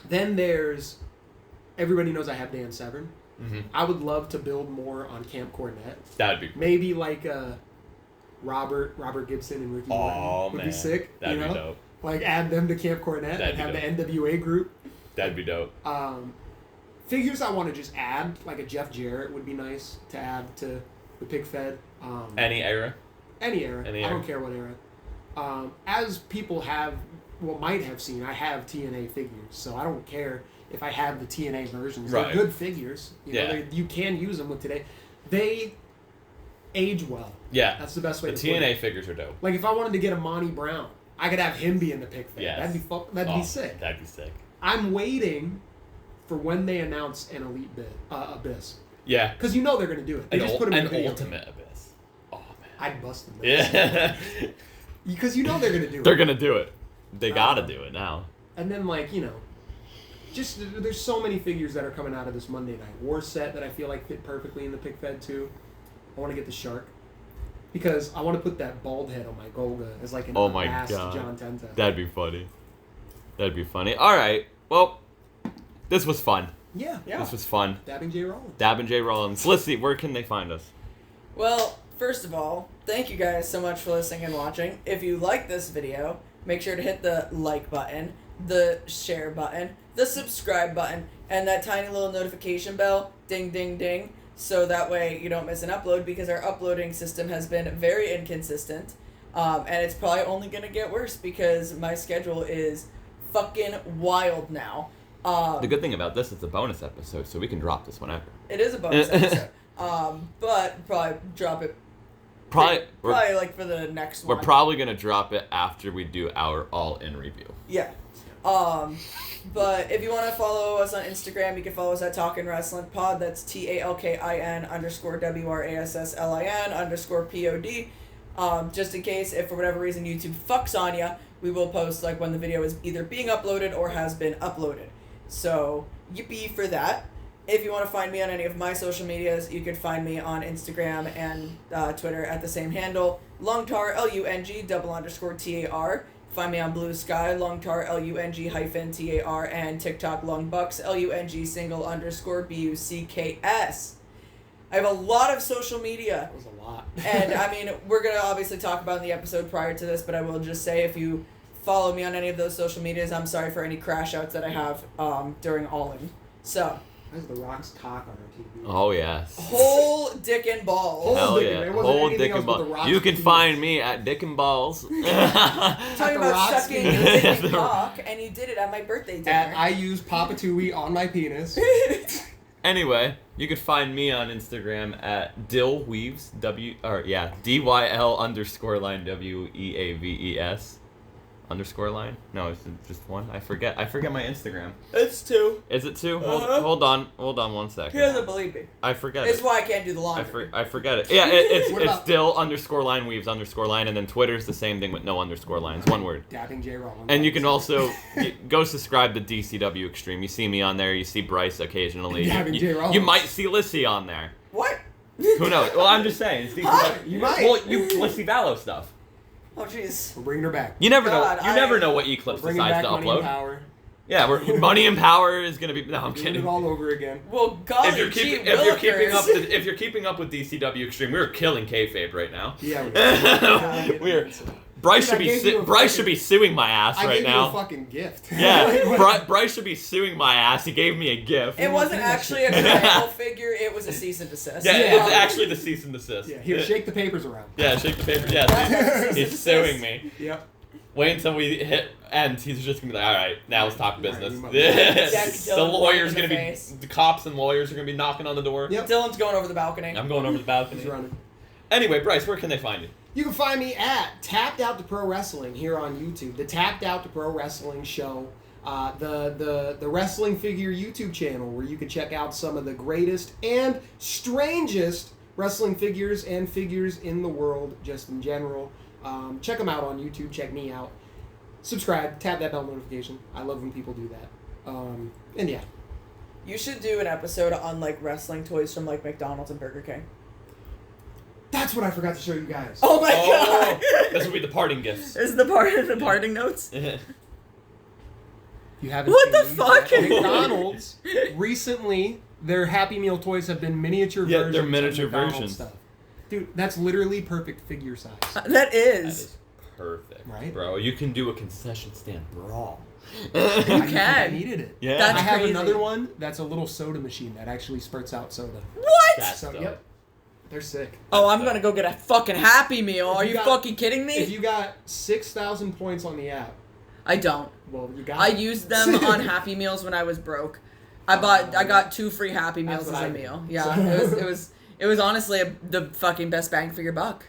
Then there's, everybody knows I have Dan Severn. Mm-hmm. I would love to build more on Camp Cornette. That'd be cool. Maybe Robert Gibson and Ricky Morton would be sick. That'd be dope. Add them to Camp Cornette and have the NWA group. That'd be dope. Figures I want to just add, like a Jeff Jarrett would be nice to add to the Pic Fed. Any era? Any era. I don't care what era. As people might have seen, I have TNA figures, so I don't care if I have the TNA versions. Right. They're good figures. You can use them with today. They age well. Yeah. That's the best way the to put it. TNA figures are dope. If I wanted to get a Monty Brown, I could have him be in the Pic Fed. Yes. That'd be sick. That'd be sick. I'm waiting for when they announce an Elite Abyss. Yeah. Because they're going to do it. They just put him in the video. Ultimate Abyss. Oh, man. I'd bust them. Yeah. Because they're going to do it. They're going to do it. They gotta do it now. And then, like, you know, just there's so many figures that are coming out of this Monday Night War set that I feel like fit perfectly in the Pic Fed too. I want to get the shark because I want to put that bald head on my Golga as like an unmasked John Tenta. That'd be funny. That'd be funny. All right. Well, this was fun. Yeah. This was fun. Dabbing J. Rollins. Dabbing J. Rollins. Let's see. Where can they find us? Well, first of all, thank you guys so much for listening and watching. If you like this video, make sure to hit the like button, the share button, the subscribe button, and that tiny little notification bell, ding, ding, ding, so that way you don't miss an upload, because our uploading system has been very inconsistent, and it's probably only going to get worse because my schedule is fucking wild now. The good thing about this is it's a bonus episode, so we can drop this whenever. It is a bonus episode, but probably drop it Probably like for the next one. We're probably going to drop it after we do our all-in review. Yeah. But if you want to follow us on Instagram, you can follow us at Talkin Wrasslin Pod. That's TALKIN_WRASSLIN_POD. Just in case, if for whatever reason YouTube fucks on ya, we will post like when the video is either being uploaded or has been uploaded. So, yippee for that. If you want to find me on any of my social medias, you can find me on Instagram and Twitter at the same handle, Lungtar, LUNG_TAR. Find me on Blue Sky, Lungtar, LUNG-TAR, and TikTok, Lungbucks, LUNG_BUCKS. I have a lot of social media. That was a lot. And, I mean, we're going to obviously talk about in the episode prior to this, but I will just say if you follow me on any of those social medias, I'm sorry for any crash outs that I have during all-in. So... That's The Rock's cock on our TV. Oh, yes. Whole dick and balls. Hell yeah. Whole dick and balls. You can find me at Dick and Balls. Talking about sucking your dick and cock, and you did it at my birthday dinner. I use Papatui on my penis. Anyway, you can find me on Instagram at DillWeaves, DYL_line WEAVES. _line? No, it's just one. I forget my Instagram. It's 2. Is it 2? Uh-huh. Hold on 1 second. He doesn't believe me. I forget It's it. why I can't do the laundry. I forget it. Yeah, it's about- Dill_line Weaves _line, and then Twitter's the same thing with no underscore lines. One word. Dabbing J. Rollins. And you can also go subscribe to DCW Extreme. You see me on there. You see Bryce occasionally. Dabbing J. Rollins. You might see Lissy on there. What? Who knows? Well, I'm just saying. It's DCW. You might. Well, Lissy Vallow stuff. Oh, jeez. We're bringing her back. You never God, know. You never know what Eclipse Bringing decides back to Money and upload. Power. Yeah, Money and Power is gonna be. No, I'm Doing kidding. it all over again. Well, golly, If you're keeping up with DCW Extreme, we're killing kayfabe right now. Yeah, We're Bryce Dude, should be suing my ass I right gave you now. a fucking gift. Yeah, Bryce should be suing my ass. He gave me a gift. It wasn't actually a critical figure, it was a cease and desist. Yeah, Yeah. it's actually the cease and desist. Yeah, here, shake the papers around. Yeah, shake the paper. Yeah, he's suing me. Yep. Wait until we hit end. He's just gonna be like, all right, now let's talk business. Right, The lawyers in the gonna be, face. the cops and lawyers are gonna be knocking on the door. Yep. Dylan's going over the balcony. I'm going over the balcony. He's running. Anyway, Bryce, where can they find you? You can find me at Tapped Out to Pro Wrestling here on YouTube. The Tapped Out to Pro Wrestling show. The wrestling figure YouTube channel where you can check out some of the greatest and strangest wrestling figures and figures in the world just in general. Check them out on YouTube. Check me out. Subscribe. Tap that bell notification. I love when people do that. And yeah. You should do an episode on like wrestling toys from like McDonald's and Burger King. That's what I forgot to show you guys. Oh my god! This will be the parting gifts. Is the parting notes? You haven't What seen the these fuck? yet. McDonald's recently, their Happy Meal toys have been miniature Yeah, versions. they're miniature of McDonald's versions. Stuff. Dude, that's literally perfect figure size. That That is. is perfect, Right? bro. You can do a concession stand brawl. You I can. needed it. Yeah. That's I have crazy. another one that's a little soda machine that actually spurts out soda. What? That's So, dope. yep. They're sick. Oh, I'm gonna go get a fucking Happy Meal. Are If you you got- fucking kidding me? If you got 6,000 points on the app, I don't. well, you got I it. used them on Happy Meals when I was broke. I got 2 free Happy Meals That's as what a I did. meal. Yeah, So- it was honestly the fucking best bang for your buck.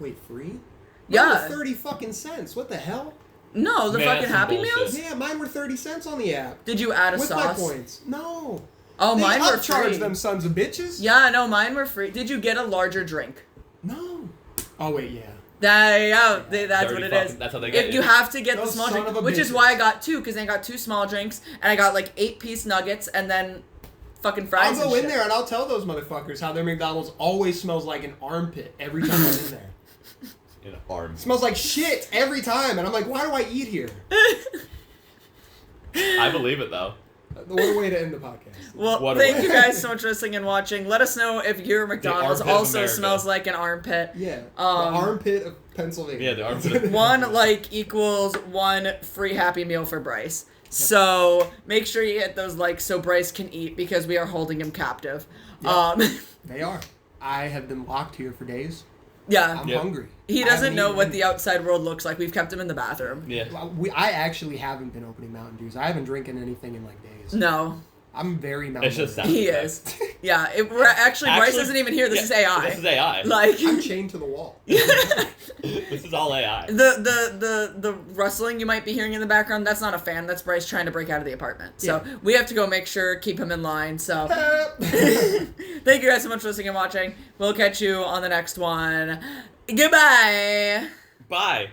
Wait, free? Yeah. Mine were 30 fucking cents. What the hell? No, the Man, fucking that's some Happy bullshit. Meals? Yeah, mine were 30 cents on the app. Did you add a With sauce? my points. No. Oh, They mine were upcharged free. them sons of bitches. Yeah, no, mine were free. Did you get a larger drink? No. Oh, wait, yeah. There you go. That's Dirty what it fucking- is. that's how they get If you. you have to get the Those small son drink, of a which is bitches. why I got 2, because I got 2 small drinks, and I got like 8-piece nuggets, and then fucking fries. I'll go and in shit. there and I'll tell those motherfuckers how their McDonald's always smells like an armpit every time I'm in there. In arms. It smells like shit every time, and I'm like, why do I eat here? I believe it though. What a way to end the podcast. Well, What a thank way. you guys so much for listening and watching. Let us know if your McDonald's armpit of also America. smells like an armpit. Yeah, the Um, armpit of Pennsylvania. Yeah, the armpit. One like equals 1 free Happy Meal for Bryce. So make sure you hit those likes so Bryce can eat because we are holding him captive. Yep. They are. I have been locked here for days. Yeah. I'm Yep. hungry. He I doesn't haven't know eaten what anything. the outside world looks like. We've kept him in the bathroom. Yeah. I actually haven't been opening Mountain Dews. I haven't drinking anything in like days. No, I'm very mountain. It's just Dew. he is. Yeah, we're actually Bryce Actually- isn't even here. This Yeah, is AI. This is AI. Like I'm chained to the wall. This is all AI. the rustling you might be hearing in the background, that's not a fan. That's Bryce trying to break out of the apartment. So Yeah. we have to go make sure, keep him in line. So thank you guys so much for listening and watching. We'll catch you on the next one. Goodbye. Bye.